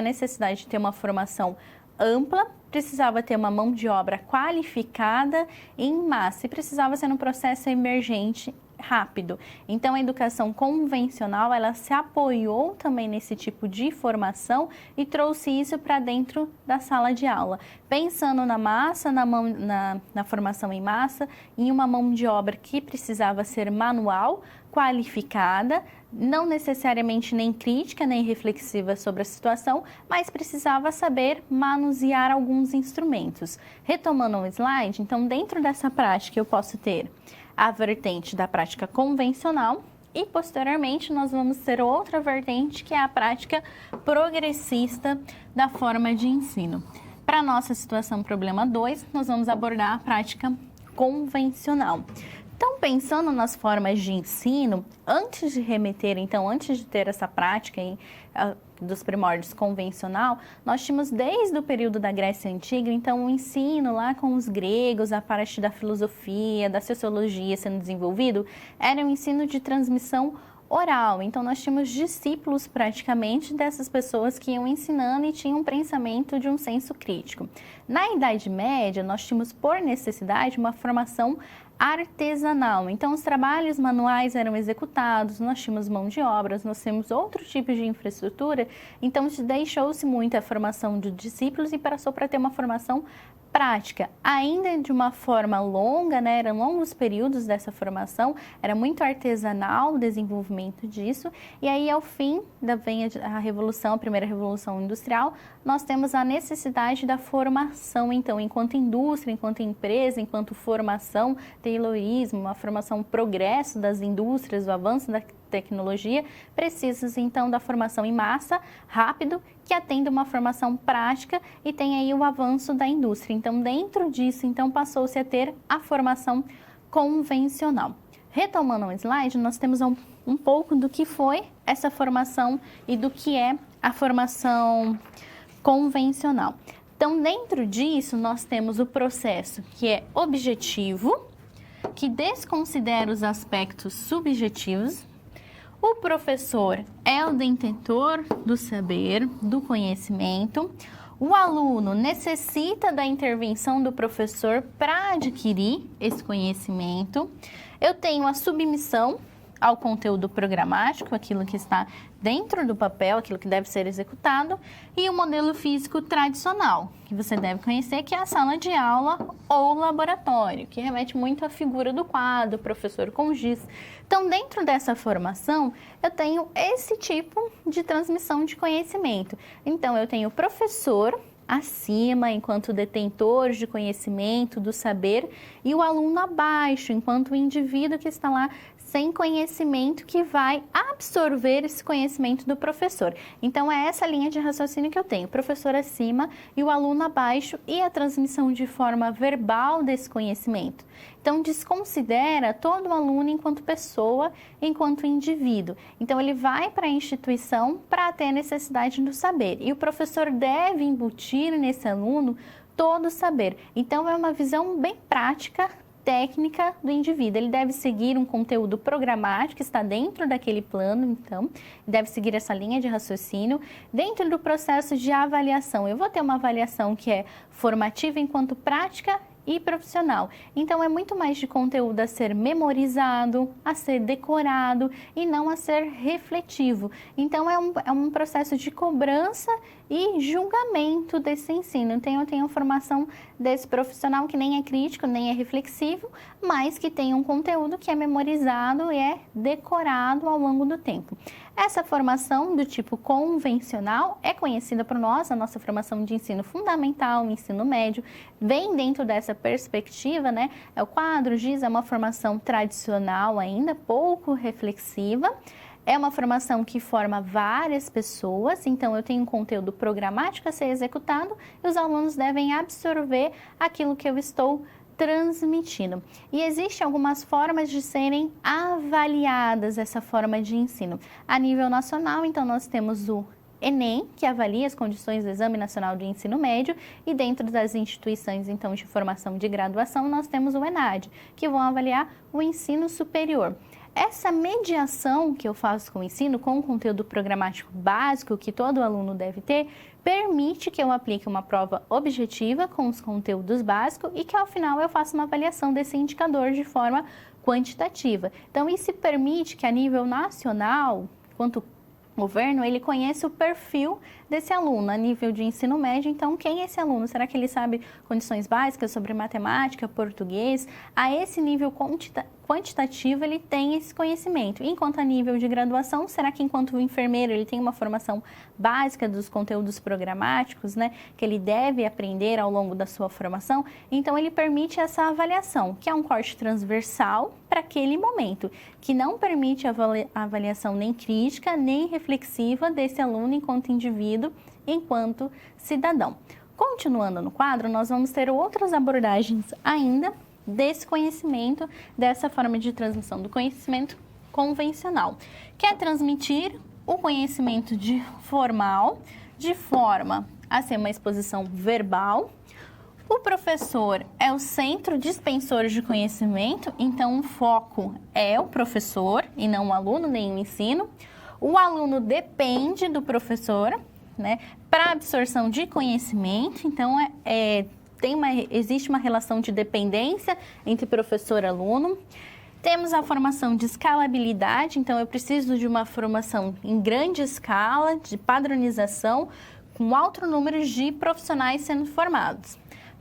a necessidade de ter uma formação ampla, precisava ter uma mão de obra qualificada em massa e precisava ser um processo emergente rápido. Então, a educação convencional, ela se apoiou também nesse tipo de formação e trouxe isso para dentro da sala de aula. Pensando na massa, na formação em massa, em uma mão de obra que precisava ser manual, qualificada, não necessariamente nem crítica, nem reflexiva sobre a situação, mas precisava saber manusear alguns instrumentos. Retomando o slide, então, dentro dessa prática eu posso ter a vertente da prática convencional e, posteriormente, nós vamos ter outra vertente que é a prática progressista da forma de ensino. Para a nossa situação problema 2, nós vamos abordar a prática convencional. Então, pensando nas formas de ensino, antes de ter essa prática dos primórdios convencional, nós tínhamos desde o período da Grécia Antiga, então o ensino lá com os gregos, a parte da filosofia, da sociologia sendo desenvolvido, era um ensino de transmissão oral. Então, nós tínhamos discípulos praticamente dessas pessoas que iam ensinando e tinham um pensamento de um senso crítico. Na Idade Média, nós tínhamos, por necessidade, uma formação artesanal. Então, os trabalhos manuais eram executados, nós tínhamos mão de obras, nós temos outro tipo de infraestrutura, então deixou-se muito a formação de discípulos e passou para ter uma formação prática, ainda de uma forma longa, eram longos períodos dessa formação, era muito artesanal o desenvolvimento disso, e aí ao fim vem a primeira revolução industrial, nós temos a necessidade da formação, então, enquanto indústria, enquanto empresa, enquanto formação, Taylorismo, uma formação progresso das indústrias, o avanço da tecnologia, precisa então da formação em massa, rápido, que atenda uma formação prática e tem aí o avanço da indústria. Então, dentro disso, então, passou-se a ter a formação convencional. Retomando o slide, nós temos um pouco do que foi essa formação e do que é a formação convencional. Então, dentro disso, nós temos o processo que é objetivo, que desconsidera os aspectos subjetivos. O professor é o detentor do saber, do conhecimento. O aluno necessita da intervenção do professor para adquirir esse conhecimento. Eu tenho a submissão ao conteúdo programático, aquilo que está dentro do papel, aquilo que deve ser executado, e o modelo físico tradicional, que você deve conhecer, que é a sala de aula ou laboratório, que remete muito à figura do quadro, professor com giz. Então, dentro dessa formação, eu tenho esse tipo de transmissão de conhecimento. Então, eu tenho o professor acima, enquanto detentor de conhecimento, do saber, e o aluno abaixo, enquanto o indivíduo que está lá sem conhecimento, que vai absorver esse conhecimento do professor. Então, é essa linha de raciocínio que eu tenho, o professor acima e o aluno abaixo, e a transmissão de forma verbal desse conhecimento. Então, desconsidera todo o aluno enquanto pessoa, enquanto indivíduo. Então, ele vai para a instituição para ter necessidade do saber. E o professor deve embutir nesse aluno todo o saber. Então, é uma visão bem prática, técnica do indivíduo. Ele deve seguir um conteúdo programático que está dentro daquele plano, então, deve seguir essa linha de raciocínio. Dentro do processo de avaliação, eu vou ter uma avaliação que é formativa enquanto prática e profissional. Então, é muito mais de conteúdo a ser memorizado, a ser decorado e não a ser refletivo. Então, é um processo de cobrança e julgamento desse ensino. Então, eu tenho a formação desse profissional que nem é crítico, nem é reflexivo, mas que tem um conteúdo que é memorizado e é decorado ao longo do tempo. Essa formação do tipo convencional é conhecida por nós, a nossa formação de ensino fundamental, ensino médio, vem dentro dessa perspectiva, né? É o quadro, giz, é uma formação tradicional ainda, pouco reflexiva. É uma formação que forma várias pessoas, então eu tenho um conteúdo programático a ser executado e os alunos devem absorver aquilo que eu estou transmitindo. E existem algumas formas de serem avaliadas essa forma de ensino. A nível nacional, então, nós temos o Enem, que avalia as condições do Exame Nacional de Ensino Médio, e dentro das instituições, então, de formação de graduação, nós temos o ENAD, que vão avaliar o ensino superior. Essa mediação que eu faço com o ensino, com o conteúdo programático básico que todo aluno deve ter, permite que eu aplique uma prova objetiva com os conteúdos básicos e que ao final eu faça uma avaliação desse indicador de forma quantitativa. Então, isso permite que a nível nacional, quanto governo, ele conhece o perfil desse aluno a nível de ensino médio. Então, quem é esse aluno? Será que ele sabe condições básicas sobre matemática, português? A esse nível quantitativo, ele tem esse conhecimento. Enquanto a nível de graduação, será que enquanto enfermeiro ele tem uma formação básica dos conteúdos programáticos, né, que ele deve aprender ao longo da sua formação? Então, ele permite essa avaliação, que é um corte transversal para aquele momento, que não permite a avaliação nem crítica, nem reflexiva desse aluno enquanto indivíduo, enquanto cidadão. Continuando no quadro, nós vamos ter outras abordagens ainda desse conhecimento, dessa forma de transmissão do conhecimento convencional, que é transmitir o conhecimento formal, de forma a ser uma exposição verbal. O professor é o centro dispensor de conhecimento, então o foco é o professor e não o aluno, nem o ensino. O aluno depende do professor, né, para absorção de conhecimento, então existe uma relação de dependência entre professor e aluno. Temos a formação de escalabilidade, então eu preciso de uma formação em grande escala, de padronização, com alto número de profissionais sendo formados.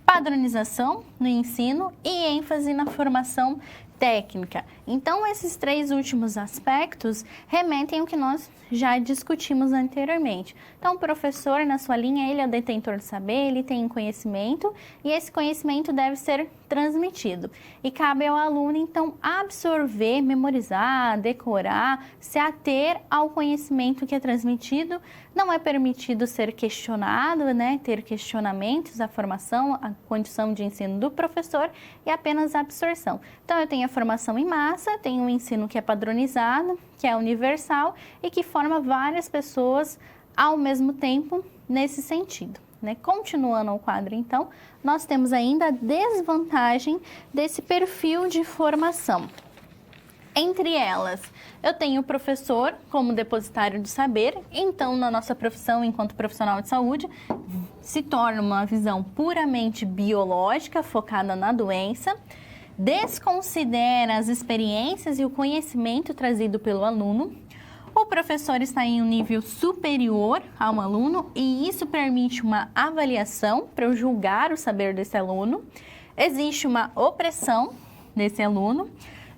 Padronização no ensino e ênfase na formação técnica. Então, esses três últimos aspectos remetem ao que nós já discutimos anteriormente. Então, o professor, na sua linha, ele é o detentor de saber, ele tem conhecimento e esse conhecimento deve ser transmitido. E cabe ao aluno, então, absorver, memorizar, decorar, se ater ao conhecimento que é transmitido. Não é permitido ser questionado, né, ter questionamentos, a formação, a condição de ensino do professor e apenas a absorção. Então, eu tenho a formação em massa, tenho um ensino que é padronizado, que é universal e que forma várias pessoas ao mesmo tempo nesse sentido, né? Continuando o quadro, então, nós temos ainda a desvantagem desse perfil de formação. Entre elas, eu tenho o professor como depositário de saber, então na nossa profissão enquanto profissional de saúde, se torna uma visão puramente biológica, focada na doença, desconsidera as experiências e o conhecimento trazido pelo aluno. O professor está em um nível superior ao aluno e isso permite uma avaliação para eu julgar o saber desse aluno. Existe uma opressão desse aluno.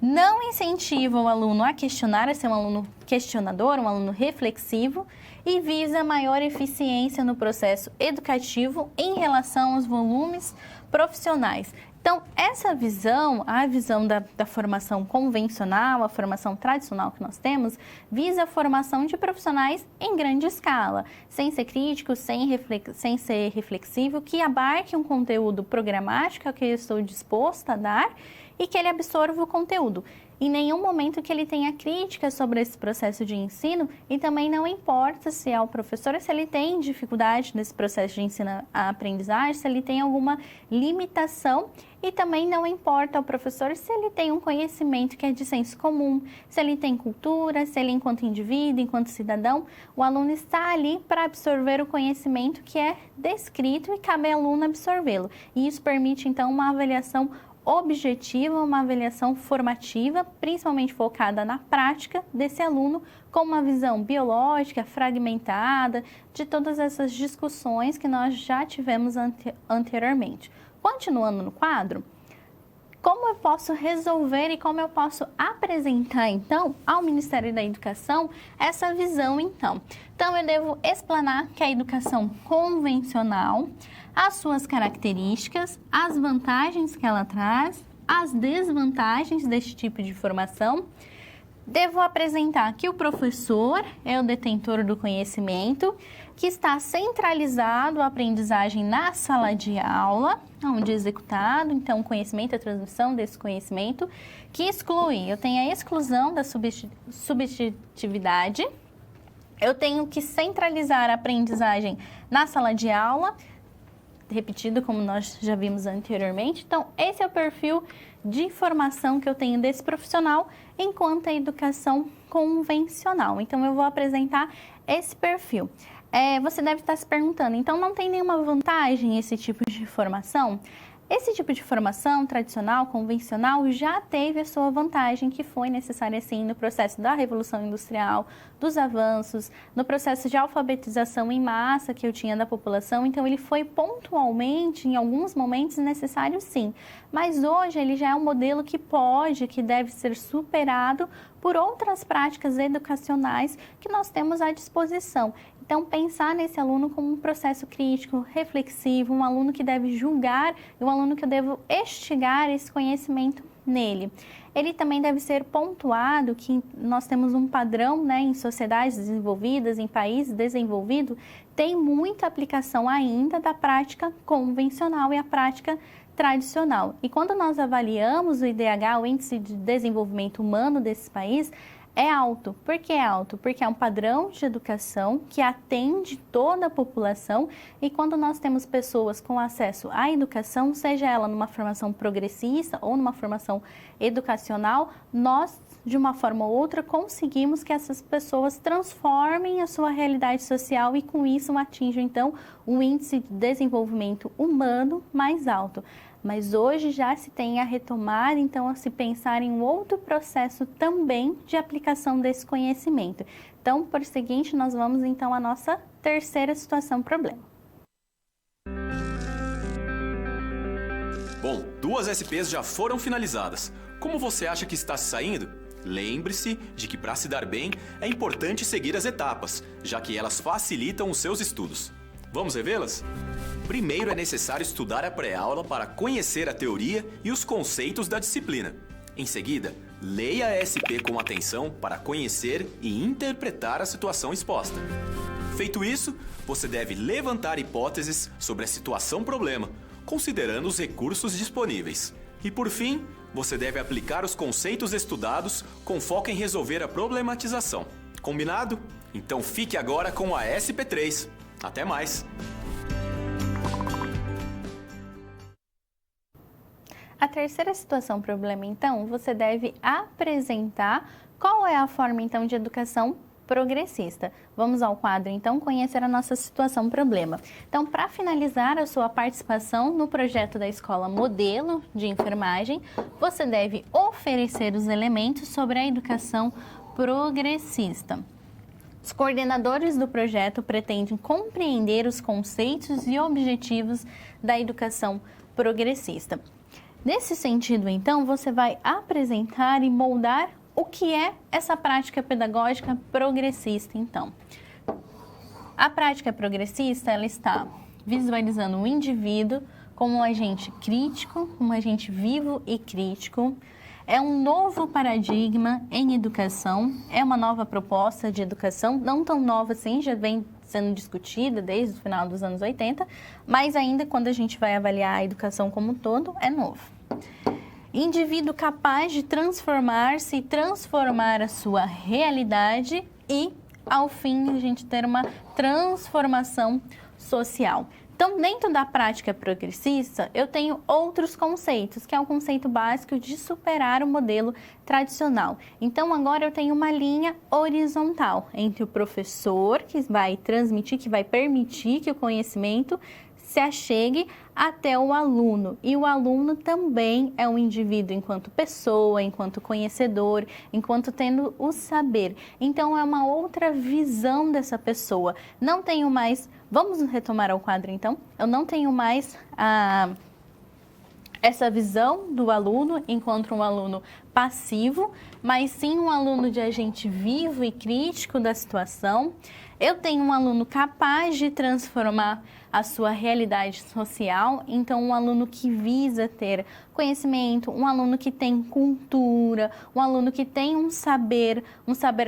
Não incentiva o aluno a questionar, a ser um aluno questionador, um aluno reflexivo e visa maior eficiência no processo educativo em relação aos volumes profissionais. Então, essa visão, a visão da formação convencional, a formação tradicional que nós temos, visa a formação de profissionais em grande escala, sem ser crítico, sem ser reflexivo, que abarque um conteúdo programático que eu estou disposto a dar e que ele absorva o conteúdo. em nenhum momento que ele tenha críticas sobre esse processo de ensino e também não importa se é o professor, se ele tem dificuldade nesse processo de ensino-aprendizagem, se ele tem alguma limitação e também não importa ao professor se ele tem um conhecimento que é de senso comum, se ele tem cultura, se ele enquanto indivíduo, enquanto cidadão, o aluno está ali para absorver o conhecimento que é descrito e cabe ao aluno absorvê-lo. E isso permite então uma avaliação objetiva, uma avaliação formativa, principalmente focada na prática desse aluno, com uma visão biológica, fragmentada, de todas essas discussões que nós já tivemos anteriormente. Continuando no quadro, como eu posso resolver e como eu posso apresentar, então, ao Ministério da Educação essa visão, então? Então, eu devo explanar que a educação convencional, as suas características, as vantagens que ela traz, as desvantagens deste tipo de formação. Devo apresentar que o professor é o detentor do conhecimento, que está centralizado a aprendizagem na sala de aula, onde é executado, então, o conhecimento, a transmissão desse conhecimento, que exclui, eu tenho a exclusão da subjetividade, eu tenho que centralizar a aprendizagem na sala de aula, repetido como nós já vimos anteriormente. Então, esse é o perfil de formação que eu tenho desse profissional enquanto a educação convencional. Então, eu vou apresentar esse perfil. Você deve estar se perguntando, então não tem nenhuma vantagem esse tipo de formação? Esse tipo de formação tradicional, convencional, já teve a sua vantagem, que foi necessária, sim, no processo da Revolução Industrial, dos avanços, no processo de alfabetização em massa que eu tinha da população. Então, ele foi pontualmente, em alguns momentos, necessário, sim. Mas hoje, ele já é um modelo que deve ser superado por outras práticas educacionais que nós temos à disposição. Então, pensar nesse aluno como um processo crítico, reflexivo, um aluno que deve julgar e um aluno que eu devo instigar esse conhecimento nele. Ele também deve ser pontuado que nós temos um padrão, né, em sociedades desenvolvidas, em países desenvolvidos, tem muita aplicação ainda da prática convencional e a prática tradicional. E quando nós avaliamos o IDH, o Índice de Desenvolvimento Humano desse país, é alto. Por que é alto? Porque é um padrão de educação que atende toda a população e quando nós temos pessoas com acesso à educação, seja ela numa formação progressista ou numa formação educacional, nós, de uma forma ou outra, conseguimos que essas pessoas transformem a sua realidade social e com isso atinjam, então, um índice de desenvolvimento humano mais alto. Mas hoje já se tem a retomar, então, a se pensar em um outro processo também de aplicação desse conhecimento. Então, por seguinte, nós vamos, então, à nossa terceira situação problema. Bom, 2 SPs já foram finalizadas. Como você acha que está se saindo? Lembre-se de que para se dar bem, é importante seguir as etapas, já que elas facilitam os seus estudos. Vamos revê-las? Primeiro é necessário estudar a pré-aula para conhecer a teoria e os conceitos da disciplina. Em seguida, leia a SP com atenção para conhecer e interpretar a situação exposta. Feito isso, você deve levantar hipóteses sobre a situação-problema, considerando os recursos disponíveis. E por fim, você deve aplicar os conceitos estudados com foco em resolver a problematização. Combinado? Então fique agora com a SP3. Até mais! A terceira situação problema, então, você deve apresentar qual é a forma, então, de educação progressista. Vamos ao quadro, então, conhecer a nossa situação problema. Então, para finalizar a sua participação no projeto da Escola Modelo de Enfermagem, você deve oferecer os elementos sobre a educação progressista. Os coordenadores do projeto pretendem compreender os conceitos e objetivos da educação progressista. Nesse sentido, então, você vai apresentar e moldar o que é essa prática pedagógica progressista, então. A prática progressista, ela está visualizando o indivíduo como um agente crítico, um agente vivo e crítico. É um novo paradigma em educação, é uma nova proposta de educação, não tão nova assim, já vem sendo discutida desde o final dos anos 80, mas ainda quando a gente vai avaliar a educação como um todo, é novo. indivíduo capaz de transformar-se e transformar a sua realidade e, ao fim, a gente ter uma transformação social. Então, dentro da prática progressista, eu tenho outros conceitos, que é o conceito básico de superar o modelo tradicional. Então, agora eu tenho uma linha horizontal entre o professor, que vai transmitir, que vai permitir que o conhecimento se achegue até o aluno. E o aluno também é um indivíduo enquanto pessoa, enquanto conhecedor, enquanto tendo o saber. Então, é uma outra visão dessa pessoa. Não tenho mais... Vamos retomar ao quadro, então? Eu não tenho mais essa visão do aluno enquanto um aluno passivo, mas sim um aluno de agente vivo e crítico da situação. Eu tenho um aluno capaz de transformar a sua realidade social, então um aluno que visa ter conhecimento, um aluno que tem cultura, um aluno que tem um saber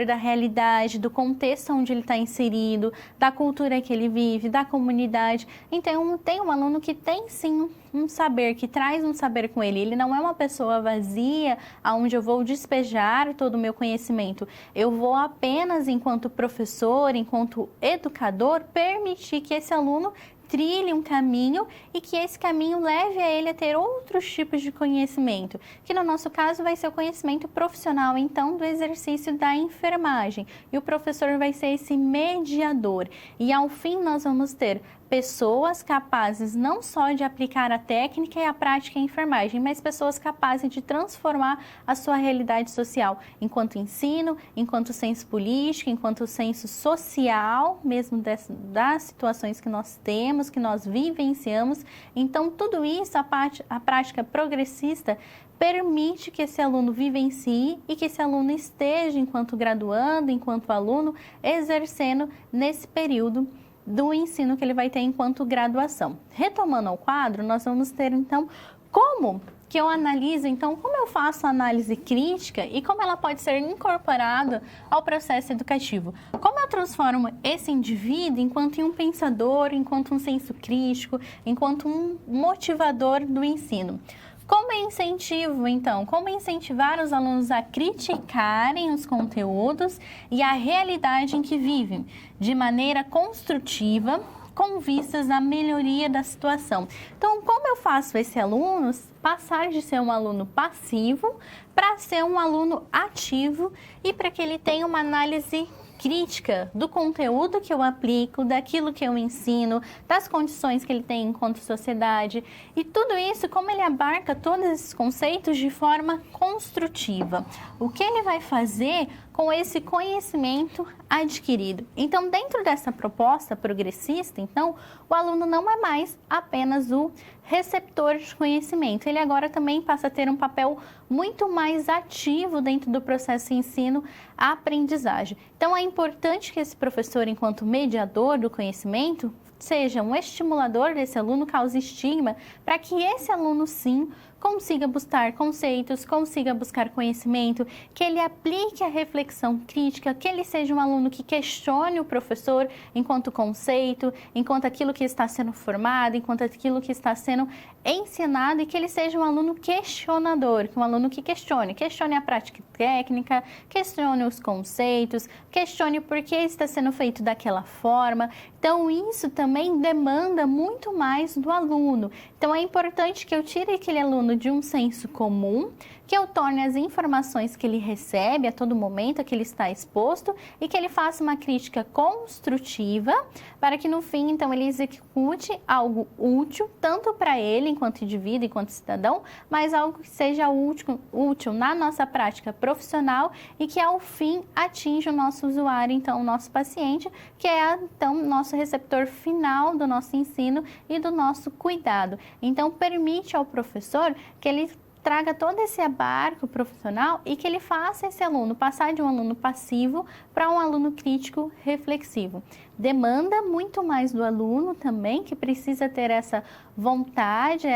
da realidade, do contexto onde ele está inserido, da cultura que ele vive, da comunidade. Então, tem um aluno que tem sim um saber, que traz um saber com ele. Ele não é uma pessoa vazia, onde eu vou despejar todo o meu conhecimento. Eu vou apenas, enquanto professor, enquanto educador, permitir que esse aluno trilhe um caminho e que esse caminho leve a ele a ter outros tipos de conhecimento, que no nosso caso vai ser o conhecimento profissional, então, do exercício da enfermagem. E o professor vai ser esse mediador. E ao fim nós vamos ter pessoas capazes não só de aplicar a técnica e a prática em enfermagem, mas pessoas capazes de transformar a sua realidade social, enquanto ensino, enquanto senso político, enquanto senso social, mesmo das situações que nós temos, que nós vivenciamos. Então, tudo isso, a prática progressista permite que esse aluno vivencie e que esse aluno esteja, enquanto graduando, enquanto aluno, exercendo nesse período do ensino que ele vai ter enquanto graduação. Retomando ao quadro, nós vamos ter, então, como que eu analiso, então, como eu faço a análise crítica e como ela pode ser incorporada ao processo educativo. Como eu transformo esse indivíduo enquanto um pensador, enquanto um senso crítico, enquanto um motivador do ensino. Como eu incentivo, então? Como incentivar os alunos a criticarem os conteúdos e a realidade em que vivem, de maneira construtiva, com vistas à melhoria da situação. Então, como eu faço esse aluno passar de ser um aluno passivo para ser um aluno ativo e para que ele tenha uma análise crítica do conteúdo que eu aplico, daquilo que eu ensino, das condições que ele tem enquanto sociedade e tudo isso, como ele abarca todos esses conceitos de forma construtiva. O que ele vai fazer com esse conhecimento adquirido? Então, dentro dessa proposta progressista, então, o aluno não é mais apenas o receptor de conhecimento. Ele agora também passa a ter um papel muito mais ativo dentro do processo de ensino-aprendizagem. Então, é importante que esse professor, enquanto mediador do conhecimento, seja um estimulador desse aluno, cause estigma, para que esse aluno, sim, consiga buscar conceitos, consiga buscar conhecimento, que ele aplique a reflexão crítica, que ele seja um aluno que questione o professor enquanto conceito, enquanto aquilo que está sendo formado, enquanto aquilo que está sendo ensinado, e que ele seja um aluno questionador, um aluno que questione a prática técnica, questione os conceitos, questione por que está sendo feito daquela forma. Então, isso também demanda muito mais do aluno. Então, é importante que eu tire aquele aluno de um senso comum, que eu torne as informações que ele recebe a todo momento, a que ele está exposto, e que ele faça uma crítica construtiva, para que no fim, então, ele execute algo útil, tanto para ele, enquanto indivíduo, enquanto cidadão, mas algo que seja útil na nossa prática profissional e que, ao fim, atinja o nosso usuário, então, o nosso paciente, que é, então, o nosso receptor final do nosso ensino e do nosso cuidado. Então, permite ao professor que ele traga todo esse abarco profissional e que ele faça esse aluno passar de um aluno passivo para um aluno crítico reflexivo. Demanda muito mais do aluno também, que precisa ter essa vontade,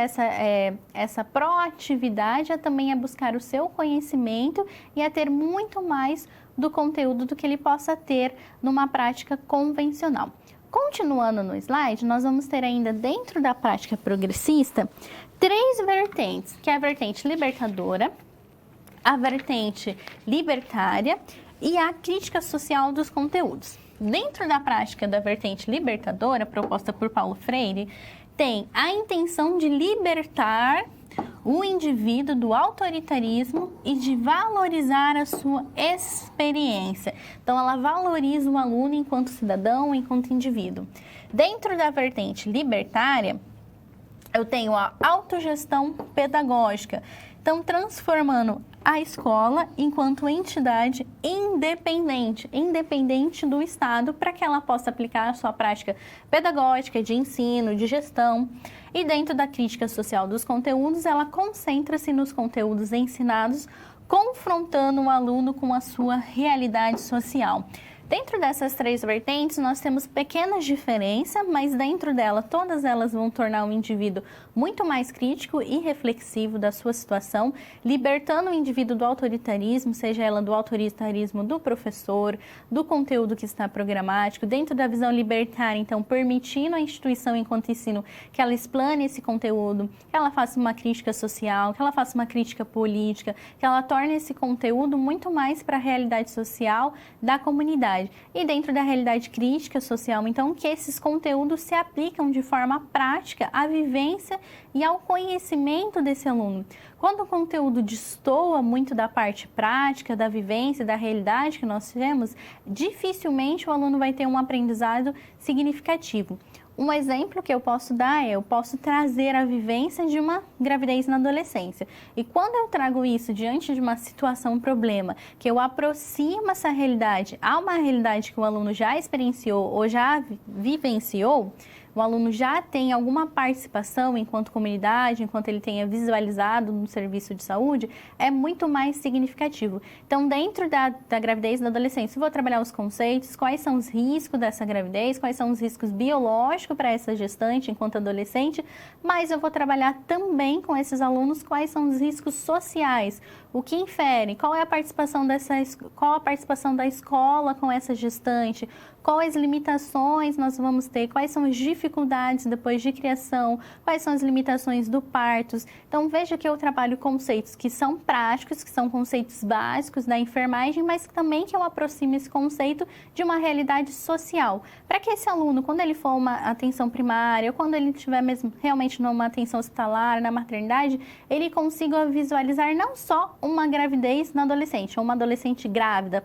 essa proatividade também a buscar o seu conhecimento e a ter muito mais do conteúdo do que ele possa ter numa prática convencional. Continuando no slide, nós vamos ter ainda dentro da prática progressista 3 vertentes, que é a vertente libertadora, a vertente libertária e a crítica social dos conteúdos. Dentro da prática da vertente libertadora, proposta por Paulo Freire, tem a intenção de libertar o indivíduo do autoritarismo e de valorizar a sua experiência. Então, ela valoriza o aluno enquanto cidadão, enquanto indivíduo. Dentro da vertente libertária, eu tenho a autogestão pedagógica. Então, transformando a escola enquanto entidade independente do Estado, para que ela possa aplicar a sua prática pedagógica, de ensino, de gestão. E dentro da crítica social dos conteúdos, ela concentra-se nos conteúdos ensinados, confrontando o aluno com a sua realidade social. Dentro dessas 3 vertentes, nós temos pequenas diferenças, mas dentro dela, todas elas vão tornar o indivíduo muito mais crítico e reflexivo da sua situação, libertando o indivíduo do autoritarismo, seja ela do autoritarismo do professor, do conteúdo que está programático, dentro da visão libertária, então, permitindo a instituição enquanto ensino que ela explane esse conteúdo, que ela faça uma crítica social, que ela faça uma crítica política, que ela torne esse conteúdo muito mais para a realidade social da comunidade. E dentro da realidade crítica social, então, que esses conteúdos se aplicam de forma prática à vivência e ao conhecimento desse aluno. Quando o conteúdo destoa muito da parte prática, da vivência, da realidade que nós temos, dificilmente o aluno vai ter um aprendizado significativo. Um exemplo que eu posso dar eu posso trazer a vivência de uma gravidez na adolescência. E quando eu trago isso diante de uma situação, um problema, que eu aproximo essa realidade a uma realidade que o aluno já experienciou ou já vivenciou, o aluno já tem alguma participação enquanto comunidade, enquanto ele tenha visualizado no serviço de saúde, é muito mais significativo. Então, dentro da gravidez e da adolescência, eu vou trabalhar os conceitos, quais são os riscos dessa gravidez, quais são os riscos biológicos para essa gestante enquanto adolescente, mas eu vou trabalhar também com esses alunos quais são os riscos sociais, o que infere, qual a participação da escola com essa gestante, quais limitações nós vamos ter, quais são as dificuldades depois de criação, quais são as limitações do parto. Então, veja que eu trabalho conceitos que são práticos, que são conceitos básicos da enfermagem, mas também que eu aproximo esse conceito de uma realidade social, para que esse aluno, quando ele for uma atenção primária, ou quando ele estiver mesmo realmente numa atenção hospitalar, na maternidade, ele consiga visualizar não só uma gravidez na adolescente, ou uma adolescente grávida,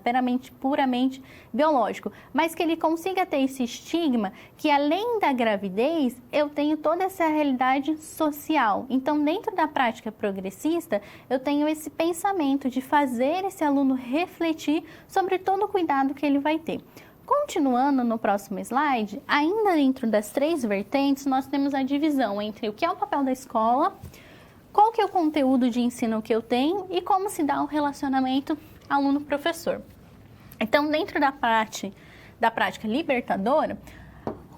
puramente biológico, mas que ele consiga ter esse estigma que, além da gravidez, eu tenho toda essa realidade social. Então, dentro da prática progressista, eu tenho esse pensamento de fazer esse aluno refletir sobre todo o cuidado que ele vai ter. Continuando no próximo slide, ainda dentro das 3 vertentes, nós temos a divisão entre o que é o papel da escola, qual que é o conteúdo de ensino que eu tenho e como se dá o relacionamento aluno-professor. Então, dentro da prática libertadora,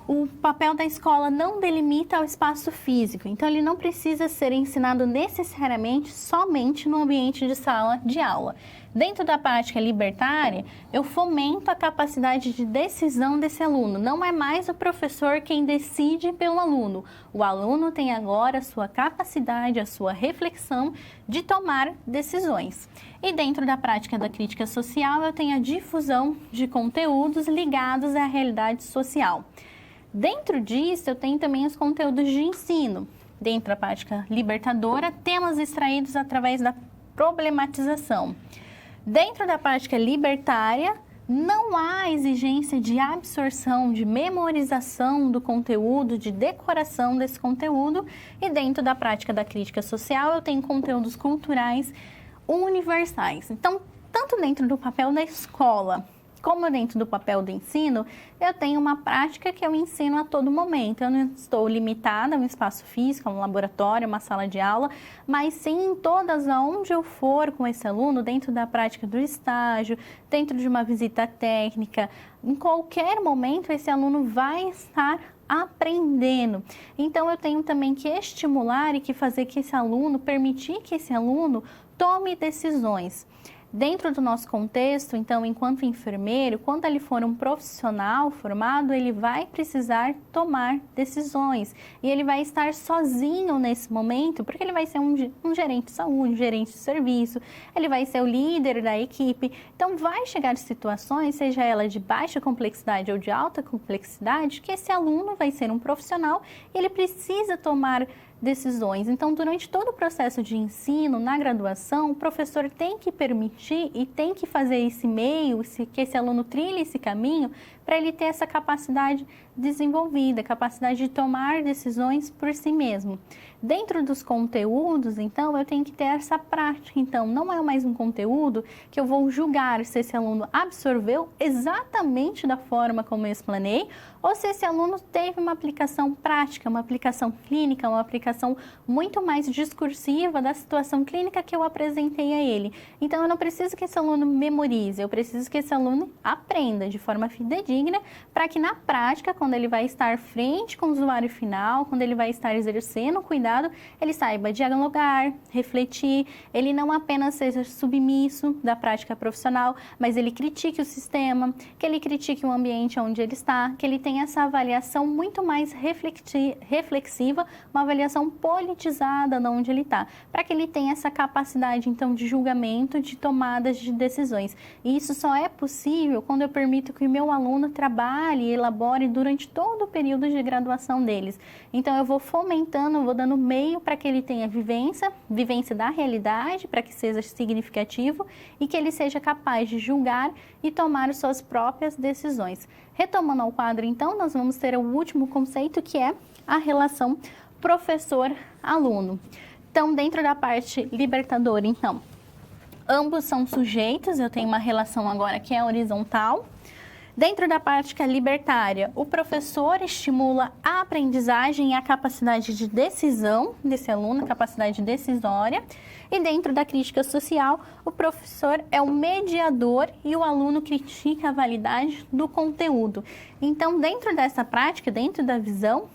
o papel da escola não delimita o espaço físico, então ele não precisa ser ensinado necessariamente somente no ambiente de sala de aula. Dentro da prática libertária, eu fomento a capacidade de decisão desse aluno. Não é mais o professor quem decide pelo aluno. O aluno tem agora a sua capacidade, a sua reflexão de tomar decisões. E dentro da prática da crítica social, eu tenho a difusão de conteúdos ligados à realidade social. Dentro disso, eu tenho também os conteúdos de ensino. Dentro da prática libertadora, temas extraídos através da problematização. Dentro da prática libertária, não há exigência de absorção, de memorização do conteúdo, de decoração desse conteúdo. E dentro da prática da crítica social, eu tenho conteúdos culturais universais. Então, tanto dentro do papel da escola, como dentro do papel do ensino, eu tenho uma prática que eu ensino a todo momento. Eu não estou limitada a um espaço físico, a um laboratório, uma sala de aula, mas sim em todas aonde eu for com esse aluno, dentro da prática do estágio, dentro de uma visita técnica, em qualquer momento esse aluno vai estar aprendendo. Então, eu tenho também que estimular e que fazer que esse aluno, permitir que esse aluno tome decisões. Dentro do nosso contexto, então, enquanto enfermeiro, quando ele for um profissional formado, ele vai precisar tomar decisões e ele vai estar sozinho nesse momento, porque ele vai ser um gerente de saúde, um gerente de serviço, ele vai ser o líder da equipe. Então, vai chegar situações, seja ela de baixa complexidade ou de alta complexidade, que esse aluno vai ser um profissional e ele precisa tomar decisões. Então, durante todo o processo de ensino, na graduação, o professor tem que permitir e tem que fazer esse meio, que esse aluno trilhe esse caminho, para ele ter essa capacidade desenvolvida, capacidade de tomar decisões por si mesmo. Dentro dos conteúdos, então, eu tenho que ter essa prática. Então, não é mais um conteúdo que eu vou julgar se esse aluno absorveu exatamente da forma como eu explanei, ou se esse aluno teve uma aplicação prática, uma aplicação clínica, uma aplicação muito mais discursiva da situação clínica que eu apresentei a ele. Então, eu não preciso que esse aluno memorize, eu preciso que esse aluno aprenda de forma fidedigna, para que na prática, quando ele vai estar frente com o usuário final, quando ele vai estar exercendo o cuidado, ele saiba dialogar, refletir, ele não apenas seja submisso da prática profissional, mas ele critique o sistema, que ele critique o ambiente onde ele está, que ele tenha essa avaliação muito mais reflexiva, uma avaliação politizada de onde ele está, para que ele tenha essa capacidade, então, de julgamento, de tomadas de decisões. E isso só é possível quando eu permito que o meu aluno trabalhe e elabore durante todo o período de graduação deles. Então, eu vou fomentando, eu vou dando meio para que ele tenha vivência da realidade, para que seja significativo e que ele seja capaz de julgar e tomar suas próprias decisões. Retomando ao quadro, então, nós vamos ter o último conceito, que é a relação professor-aluno. Então, dentro da parte libertadora, então, ambos são sujeitos, eu tenho uma relação agora que é horizontal. Dentro da prática libertária, o professor estimula a aprendizagem e a capacidade de decisão desse aluno, capacidade decisória. E dentro da crítica social, o professor é o mediador e o aluno critica a validade do conteúdo. Então, dentro dessa prática, dentro da visão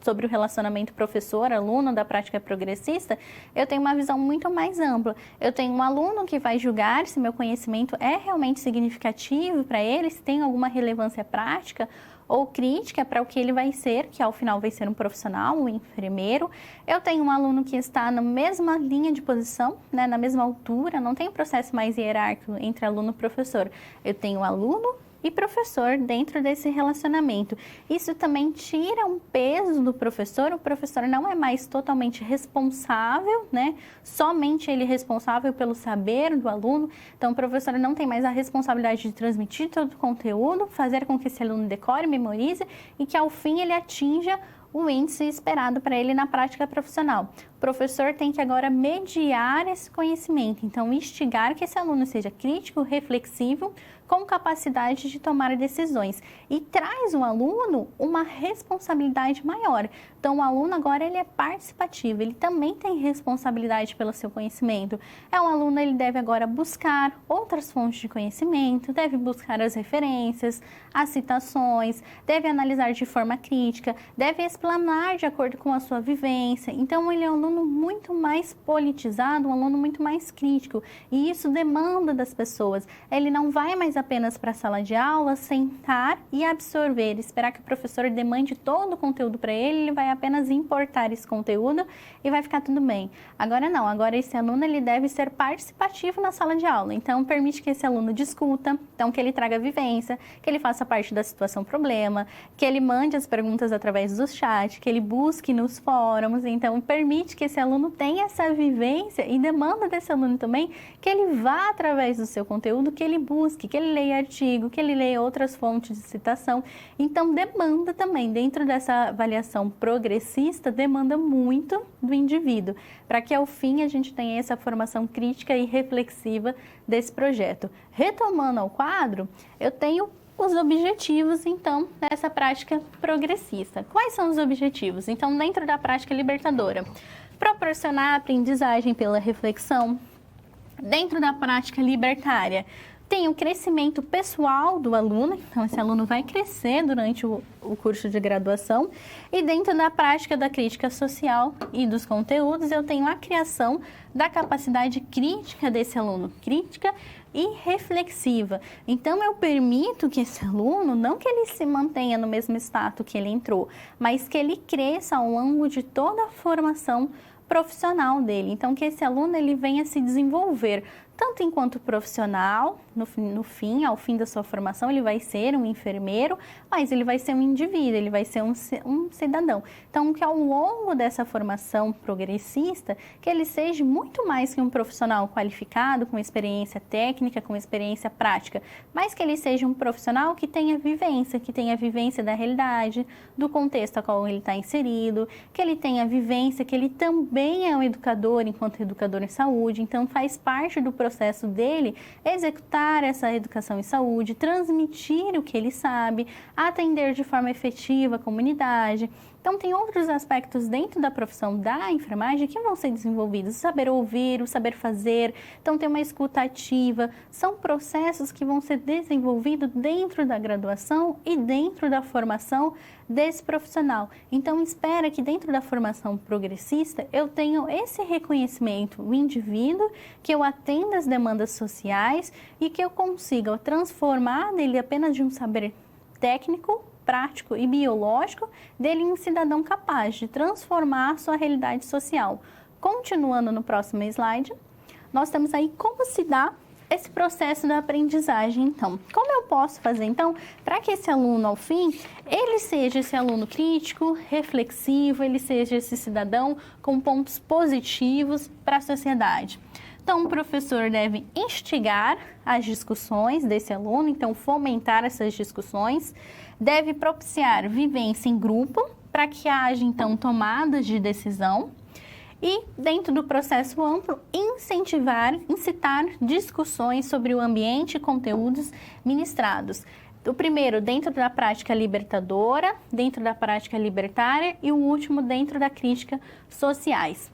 sobre o relacionamento professor-aluno da prática progressista, eu tenho uma visão muito mais ampla. Eu tenho um aluno que vai julgar se meu conhecimento é realmente significativo para ele, se tem alguma relevância prática ou crítica para o que ele vai ser, que ao final vai ser um profissional, um enfermeiro. Eu tenho um aluno que está na mesma linha de posição, né, na mesma altura, não tem um processo mais hierárquico entre aluno e professor. Eu tenho aluno e professor dentro desse relacionamento. Isso também tira um peso do professor, o professor não é mais totalmente responsável, né? Somente ele responsável pelo saber do aluno, então o professor não tem mais a responsabilidade de transmitir todo o conteúdo, fazer com que esse aluno decore, memorize e que ao fim ele atinja o índice esperado para ele na prática profissional. O professor tem que agora mediar esse conhecimento, então instigar que esse aluno seja crítico, reflexivo, com capacidade de tomar decisões e traz o aluno uma responsabilidade maior. Então, o aluno agora ele é participativo, ele também tem responsabilidade pelo seu conhecimento. É um aluno, ele deve agora buscar outras fontes de conhecimento, deve buscar as referências, as citações, deve analisar de forma crítica, deve explanar de acordo com a sua vivência. Então, ele é um aluno muito mais politizado, um aluno muito mais crítico e isso demanda das pessoas. Ele não vai mais apenas para a sala de aula, sentar e absorver, esperar que o professor demande todo o conteúdo para ele, ele vai apenas importar esse conteúdo e vai ficar tudo bem. Agora não, agora esse aluno ele deve ser participativo na sala de aula, então permite que esse aluno discuta, então que ele traga vivência, que ele faça parte da situação problema, que ele mande as perguntas através do chat, que ele busque nos fóruns, então permite que esse aluno tenha essa vivência e demanda desse aluno também que ele vá através do seu conteúdo, que ele busque, que ele leia artigo, que ele leia outras fontes de citação. Então, demanda também, dentro dessa avaliação progressista, demanda muito do indivíduo, para que ao fim a gente tenha essa formação crítica e reflexiva desse projeto. Retomando ao quadro, eu tenho os objetivos, então, dessa prática progressista. Quais são os objetivos? Então, dentro da prática libertadora, proporcionar aprendizagem pela reflexão. Dentro da prática libertária, Tem o crescimento pessoal do aluno, então esse aluno vai crescer durante o curso de graduação. E dentro da prática da crítica social e dos conteúdos, eu tenho a criação da capacidade crítica desse aluno, crítica e reflexiva. Então, eu permito que esse aluno, não que ele se mantenha no mesmo status que ele entrou, mas que ele cresça ao longo de toda a formação profissional dele. Então, que esse aluno ele venha se desenvolver tanto enquanto profissional, ao fim da sua formação, ele vai ser um enfermeiro, mas ele vai ser um indivíduo, ele vai ser um cidadão. Então, que ao longo dessa formação progressista, que ele seja muito mais que um profissional qualificado, com experiência técnica, com experiência prática, mas que ele seja um profissional que tenha vivência da realidade, do contexto a qual ele está inserido, que ele tenha vivência, que ele também é um educador enquanto educador em saúde, então faz parte do processo dele executar essa educação em saúde, transmitir o que ele sabe, atender de forma efetiva a comunidade. Então, tem outros aspectos dentro da profissão da enfermagem que vão ser desenvolvidos. O saber ouvir, o saber fazer, então tem uma escuta ativa. São processos que vão ser desenvolvidos dentro da graduação e dentro da formação desse profissional. Então, espera que dentro da formação progressista eu tenha esse reconhecimento, o indivíduo, que eu atenda as demandas sociais e que eu consiga transformar dele apenas de um saber técnico, prático e biológico dele em um cidadão capaz de transformar a sua realidade social. Continuando no próximo slide, nós temos aí como se dá esse processo da aprendizagem. Então, como eu posso fazer, então, para que esse aluno, ao fim, ele seja esse aluno crítico, reflexivo, ele seja esse cidadão com pontos positivos para a sociedade? Então, o professor deve instigar as discussões desse aluno, então fomentar essas discussões, deve propiciar vivência em grupo para que haja, então, tomadas de decisão e, dentro do processo amplo, incitar discussões sobre o ambiente e conteúdos ministrados. O primeiro, dentro da prática libertadora, dentro da prática libertária e o último, dentro da crítica sociais.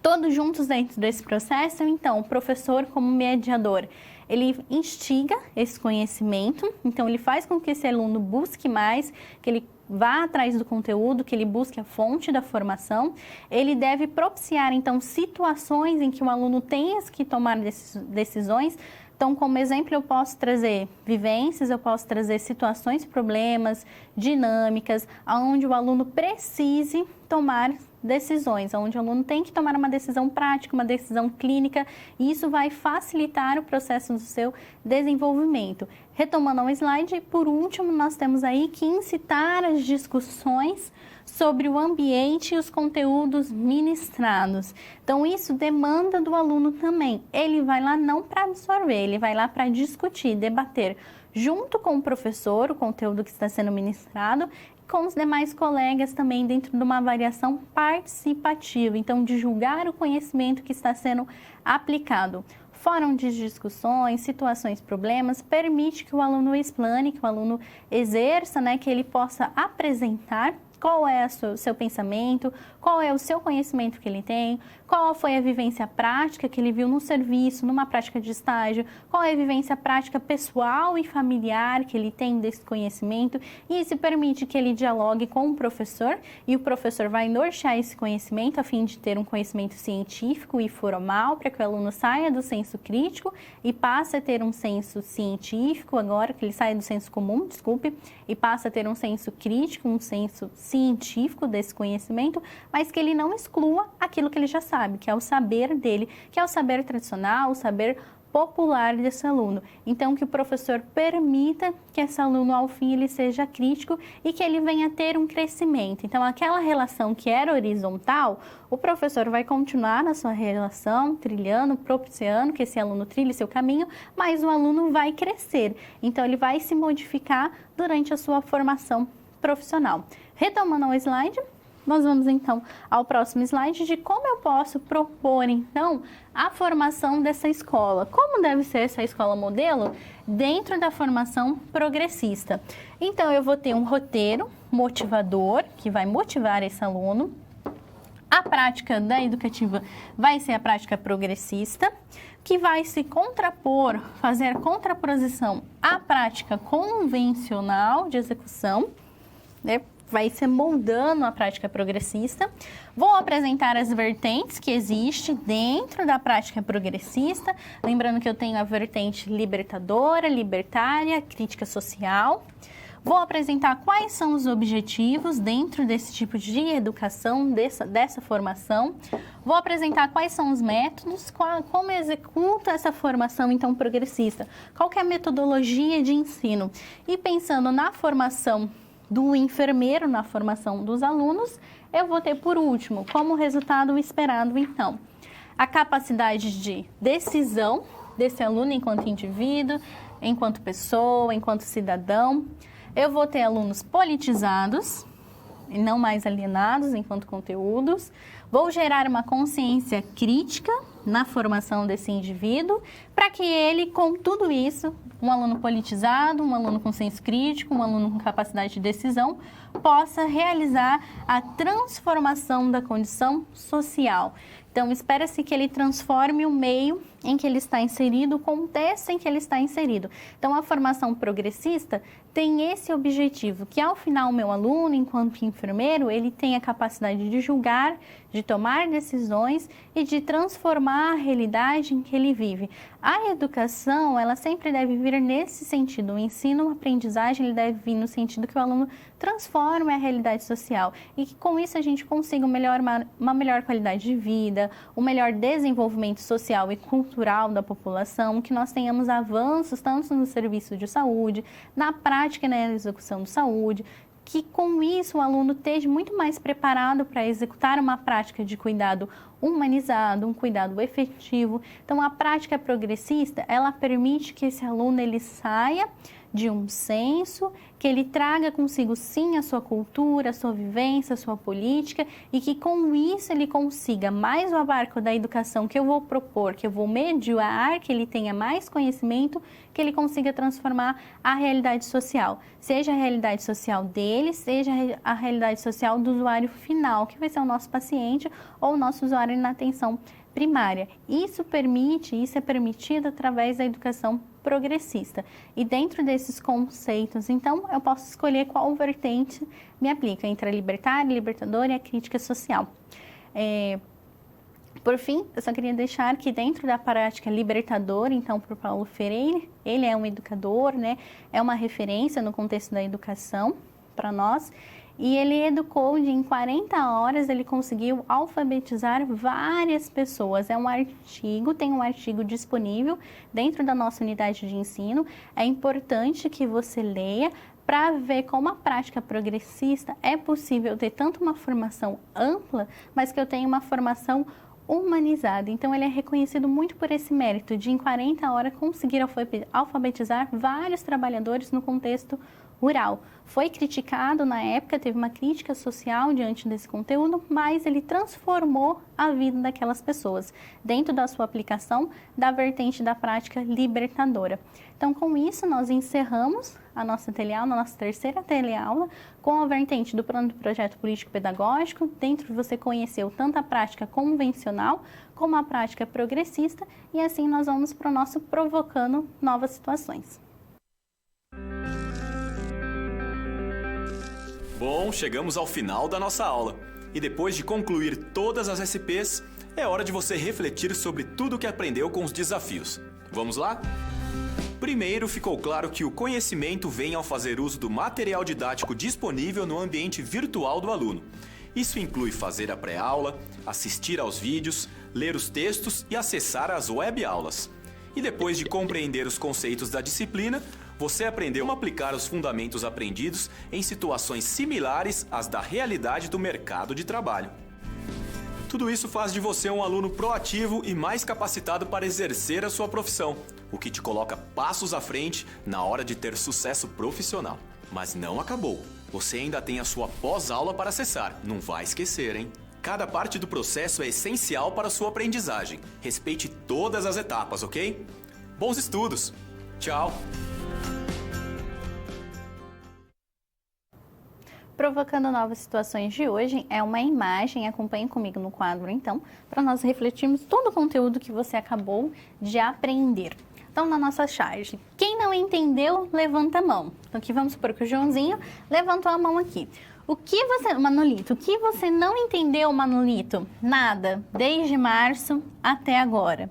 Todos juntos dentro desse processo, então, o professor como mediador, ele instiga esse conhecimento, então ele faz com que esse aluno busque mais, que ele vá atrás do conteúdo, que ele busque a fonte da formação. Ele deve propiciar, então, situações em que o aluno tenha que tomar decisões. Então, como exemplo, eu posso trazer vivências, eu posso trazer situações, problemas, dinâmicas, onde o aluno precise tomar decisões, onde o aluno tem que tomar uma decisão prática, uma decisão clínica, e isso vai facilitar o processo do seu desenvolvimento. Retomando ao slide, por último, nós temos aí que incitar as discussões sobre o ambiente e os conteúdos ministrados. Então, isso demanda do aluno também. Ele vai lá não para absorver, ele vai lá para discutir, debater, junto com o professor, o conteúdo que está sendo ministrado, com os demais colegas também dentro de uma avaliação participativa, então de julgar o conhecimento que está sendo aplicado. Fórum de discussões, situações, problemas, permite que o aluno explane, que o aluno exerça, que ele possa apresentar qual é o seu pensamento, qual é o seu conhecimento que ele tem, qual foi a vivência prática que ele viu no serviço, numa prática de estágio, qual é a vivência prática pessoal e familiar que ele tem desse conhecimento, e isso permite que ele dialogue com o professor, e o professor vai nortear esse conhecimento a fim de ter um conhecimento científico e formal, para que o aluno saia do senso crítico e passe a ter um senso científico, agora que ele saia do senso comum, e passe a ter um senso crítico, um senso científico desse conhecimento, mas que ele não exclua aquilo que ele já sabe, que é o saber dele, que é o saber tradicional, o saber popular desse aluno. Então, que o professor permita que esse aluno, ao fim, ele seja crítico e que ele venha ter um crescimento. Então, aquela relação que era horizontal, o professor vai continuar na sua relação, trilhando, propiciando que esse aluno trilhe seu caminho, mas o aluno vai crescer. Então, ele vai se modificar durante a sua formação profissional. Retomando ao slide, nós vamos então ao próximo slide de como eu posso propor então a formação dessa escola. Como deve ser essa escola modelo dentro da formação progressista? Então eu vou ter um roteiro motivador que vai motivar esse aluno. A prática da educativa vai ser a prática progressista, que vai se contrapor, fazer contraposição à prática convencional de execução, né? Vai ser moldando a prática progressista. Vou apresentar as vertentes que existem dentro da prática progressista, lembrando que eu tenho a vertente libertadora, libertária, crítica social. Vou apresentar quais são os objetivos dentro desse tipo de educação, dessa formação. Vou apresentar quais são os métodos, como executa essa formação, então, progressista. Qual que é a metodologia de ensino? E pensando na formação do enfermeiro, na formação dos alunos, eu vou ter, por último, como resultado esperado, então, a capacidade de decisão desse aluno enquanto indivíduo, enquanto pessoa, enquanto cidadão. Eu vou ter alunos politizados e não mais alienados enquanto conteúdos. Vou gerar uma consciência crítica na formação desse indivíduo, para que ele, com tudo isso, um aluno politizado, um aluno com senso crítico, um aluno com capacidade de decisão, possa realizar a transformação da condição social. Então, espera-se que ele transforme o meio em que ele está inserido, o contexto em que ele está inserido. Então, a formação progressista tem esse objetivo, que ao final o meu aluno, enquanto enfermeiro, ele tem a capacidade de julgar, de tomar decisões e de transformar a realidade em que ele vive. A educação, ela sempre deve vir nesse sentido. O ensino, a aprendizagem, ele deve vir no sentido que o aluno transforme a realidade social e que com isso a gente consiga uma melhor qualidade de vida, um melhor desenvolvimento social e cultural da população, que nós tenhamos avanços tanto no serviço de saúde, na prática e na execução de saúde, que com isso o aluno esteja muito mais preparado para executar uma prática de cuidado humanizado, um cuidado efetivo. Então, a prática progressista, ela permite que esse aluno ele saia de um senso, que ele traga consigo sim a sua cultura, a sua vivência, a sua política e que com isso ele consiga mais o abarco da educação que eu vou propor, que eu vou mediar, que ele tenha mais conhecimento, que ele consiga transformar a realidade social, seja a realidade social dele, seja a realidade social do usuário final, que vai ser o nosso paciente ou o nosso usuário na atenção primária. Isso é permitido através da educação progressista. E dentro desses conceitos, então, eu posso escolher qual vertente me aplica, entre a libertária, a libertadora e a crítica social. Por fim, eu só queria deixar que dentro da prática libertadora, então, para o Paulo Freire, ele é um educador, né? É uma referência no contexto da educação para nós. E ele educou em 40 horas, ele conseguiu alfabetizar várias pessoas. Tem um artigo disponível dentro da nossa unidade de ensino. É importante que você leia para ver como a prática progressista é possível ter tanto uma formação ampla, mas que eu tenha uma formação humanizada. Então, ele é reconhecido muito por esse mérito de, em 40 horas, conseguir alfabetizar vários trabalhadores no contexto rural. Foi criticado na época, teve uma crítica social diante desse conteúdo, mas ele transformou a vida daquelas pessoas dentro da sua aplicação da vertente da prática libertadora. Então, com isso, nós encerramos a nossa teleaula, a nossa terceira teleaula, com a vertente do plano do projeto político-pedagógico. Dentro você conheceu tanto a prática convencional como a prática progressista, e assim nós vamos para o nosso Provocando Novas Situações. Bom, chegamos ao final da nossa aula. E depois de concluir todas as SPs, é hora de você refletir sobre tudo o que aprendeu com os desafios. Vamos lá? Primeiro, ficou claro que o conhecimento vem ao fazer uso do material didático disponível no ambiente virtual do aluno. Isso inclui fazer a pré-aula, assistir aos vídeos, ler os textos e acessar as web-aulas. E depois de compreender os conceitos da disciplina, você aprendeu a aplicar os fundamentos aprendidos em situações similares às da realidade do mercado de trabalho. Tudo isso faz de você um aluno proativo e mais capacitado para exercer a sua profissão, o que te coloca passos à frente na hora de ter sucesso profissional. Mas não acabou. Você ainda tem a sua pós-aula para acessar. Não vai esquecer, hein? Cada parte do processo é essencial para a sua aprendizagem. Respeite todas as etapas, ok? Bons estudos! Tchau! Provocando Novas Situações de hoje é uma imagem, acompanhe comigo no quadro então, para nós refletirmos todo o conteúdo que você acabou de aprender. Então, na nossa charge, quem não entendeu, levanta a mão. Então, aqui vamos supor que o Joãozinho levantou a mão aqui. Manolito, o que você não entendeu, Manolito? Nada, desde março até agora.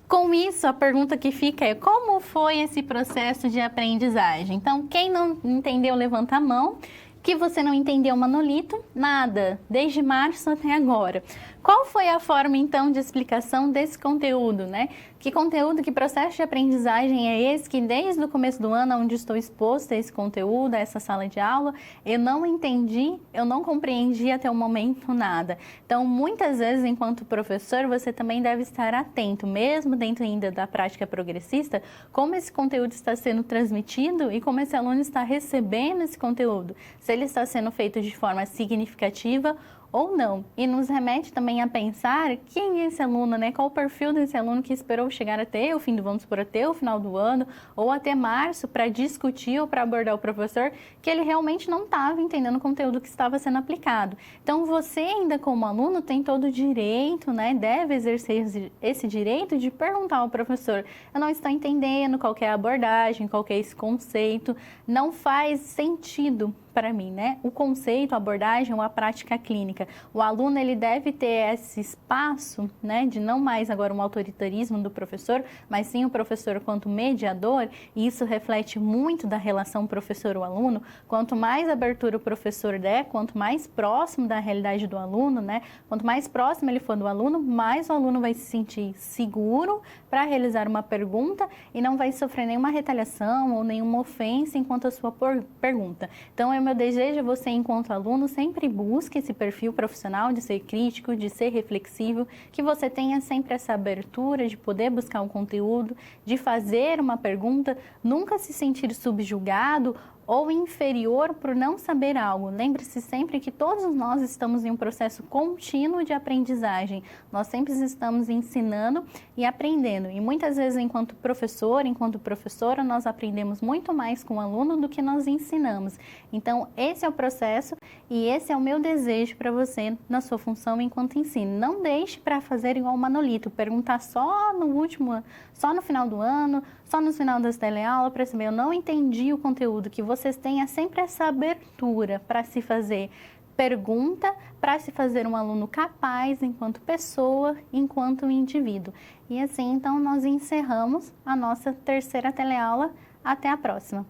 Com isso, a pergunta que fica é: como foi esse processo de aprendizagem? Então, quem não entendeu, levanta a mão. Que você não entendeu, Manolito? Nada, desde março até agora. Qual foi a forma, então, de explicação desse conteúdo, né? Que conteúdo, que processo de aprendizagem é esse que desde o começo do ano, onde estou exposta a esse conteúdo, a essa sala de aula, eu não entendi, eu não compreendi até o momento nada. Então, muitas vezes, enquanto professor, você também deve estar atento, mesmo dentro ainda da prática progressista, como esse conteúdo está sendo transmitido e como esse aluno está recebendo esse conteúdo. Se ele está sendo feito de forma significativa ou não. E nos remete também a pensar quem é esse aluno, né? Qual o perfil desse aluno que esperou chegar até o fim do, vamos supor, até o final do ano ou até março para discutir ou para abordar o professor que ele realmente não estava entendendo o conteúdo que estava sendo aplicado. Então, você ainda como aluno tem todo o direito, né? Deve exercer esse direito de perguntar ao professor: eu não estou entendendo qual que é a abordagem, qual que é esse conceito, não faz sentido para mim, né? O conceito, a abordagem ou a prática clínica. O aluno, ele deve ter esse espaço, né, de não mais agora um autoritarismo do professor, mas sim o professor quanto mediador, e isso reflete muito da relação professor-aluno. Quanto mais abertura o professor der, quanto mais próximo da realidade do aluno, né? Quanto mais próximo ele for do aluno, mais o aluno vai se sentir seguro para realizar uma pergunta e não vai sofrer nenhuma retaliação ou nenhuma ofensa enquanto a sua pergunta. Então, o meu desejo é você, enquanto aluno, sempre busque esse perfil profissional de ser crítico, de ser reflexivo, que você tenha sempre essa abertura de poder buscar um conteúdo, de fazer uma pergunta, nunca se sentir subjugado ou inferior por não saber algo. Lembre-se sempre que todos nós estamos em um processo contínuo de aprendizagem. Nós sempre estamos ensinando e aprendendo. E muitas vezes, enquanto professor, enquanto professora, nós aprendemos muito mais com o aluno do que nós ensinamos. Então, esse é o processo e esse é o meu desejo para você na sua função enquanto ensino. Não deixe para fazer igual o Manolito, perguntar só no final do ano, só no final das teleaulas, para saber: eu não entendi o conteúdo. Que vocês tenham sempre essa abertura para se fazer pergunta, para se fazer um aluno capaz enquanto pessoa, enquanto indivíduo. E assim, então, nós encerramos a nossa terceira teleaula. Até a próxima!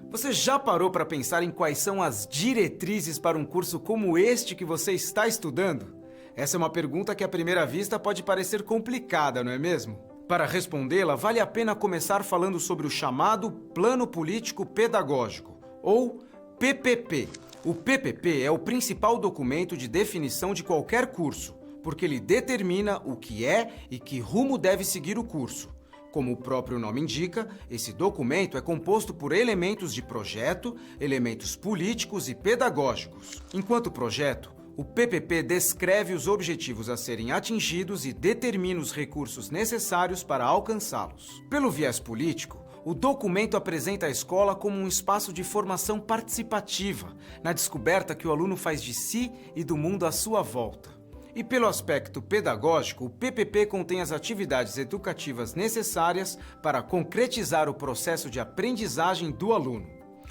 Você já parou para pensar em quais são as diretrizes para um curso como este que você está estudando? Essa é uma pergunta que à primeira vista pode parecer complicada, não é mesmo? Para respondê-la, vale a pena começar falando sobre o chamado Plano Político Pedagógico, ou PPP. O PPP é o principal documento de definição de qualquer curso, porque ele determina o que é e que rumo deve seguir o curso. Como o próprio nome indica, esse documento é composto por elementos de projeto, elementos políticos e pedagógicos. Enquanto projeto, o PPP descreve os objetivos a serem atingidos e determina os recursos necessários para alcançá-los. Pelo viés político, o documento apresenta a escola como um espaço de formação participativa, na descoberta que o aluno faz de si e do mundo à sua volta. E pelo aspecto pedagógico, o PPP contém as atividades educativas necessárias para concretizar o processo de aprendizagem do aluno.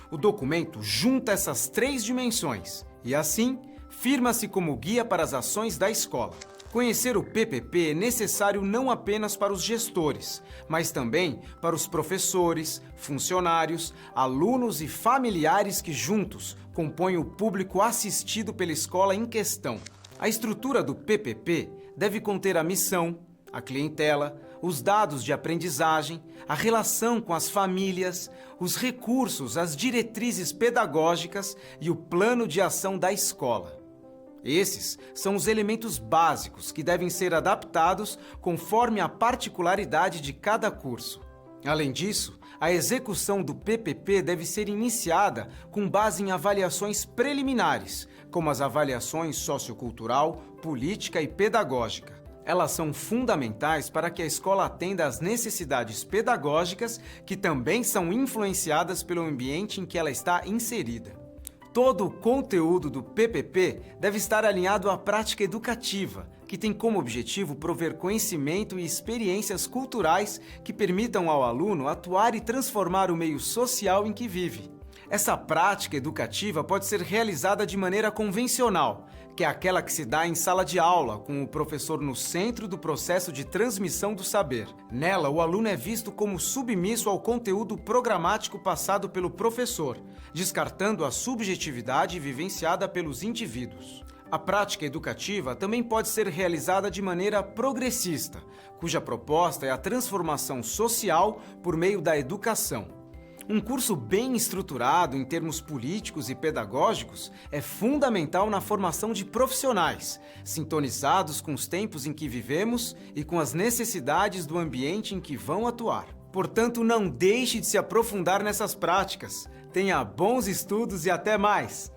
O documento junta essas três dimensões e, assim, firma-se como guia para as ações da escola. Conhecer o PPP é necessário não apenas para os gestores, mas também para os professores, funcionários, alunos e familiares que juntos compõem o público assistido pela escola em questão. A estrutura do PPP deve conter a missão, a clientela, os dados de aprendizagem, a relação com as famílias, os recursos, as diretrizes pedagógicas e o plano de ação da escola. Esses são os elementos básicos que devem ser adaptados conforme a particularidade de cada curso. Além disso, a execução do PPP deve ser iniciada com base em avaliações preliminares, como as avaliações sociocultural, política e pedagógica. Elas são fundamentais para que a escola atenda às necessidades pedagógicas que também são influenciadas pelo ambiente em que ela está inserida. Todo o conteúdo do PPP deve estar alinhado à prática educativa, que tem como objetivo prover conhecimento e experiências culturais que permitam ao aluno atuar e transformar o meio social em que vive. Essa prática educativa pode ser realizada de maneira convencional, que é aquela que se dá em sala de aula, com o professor no centro do processo de transmissão do saber. Nela, o aluno é visto como submisso ao conteúdo programático passado pelo professor, descartando a subjetividade vivenciada pelos indivíduos. A prática educativa também pode ser realizada de maneira progressista, cuja proposta é a transformação social por meio da educação. Um curso bem estruturado em termos políticos e pedagógicos é fundamental na formação de profissionais, sintonizados com os tempos em que vivemos e com as necessidades do ambiente em que vão atuar. Portanto, não deixe de se aprofundar nessas práticas. Tenha bons estudos e até mais!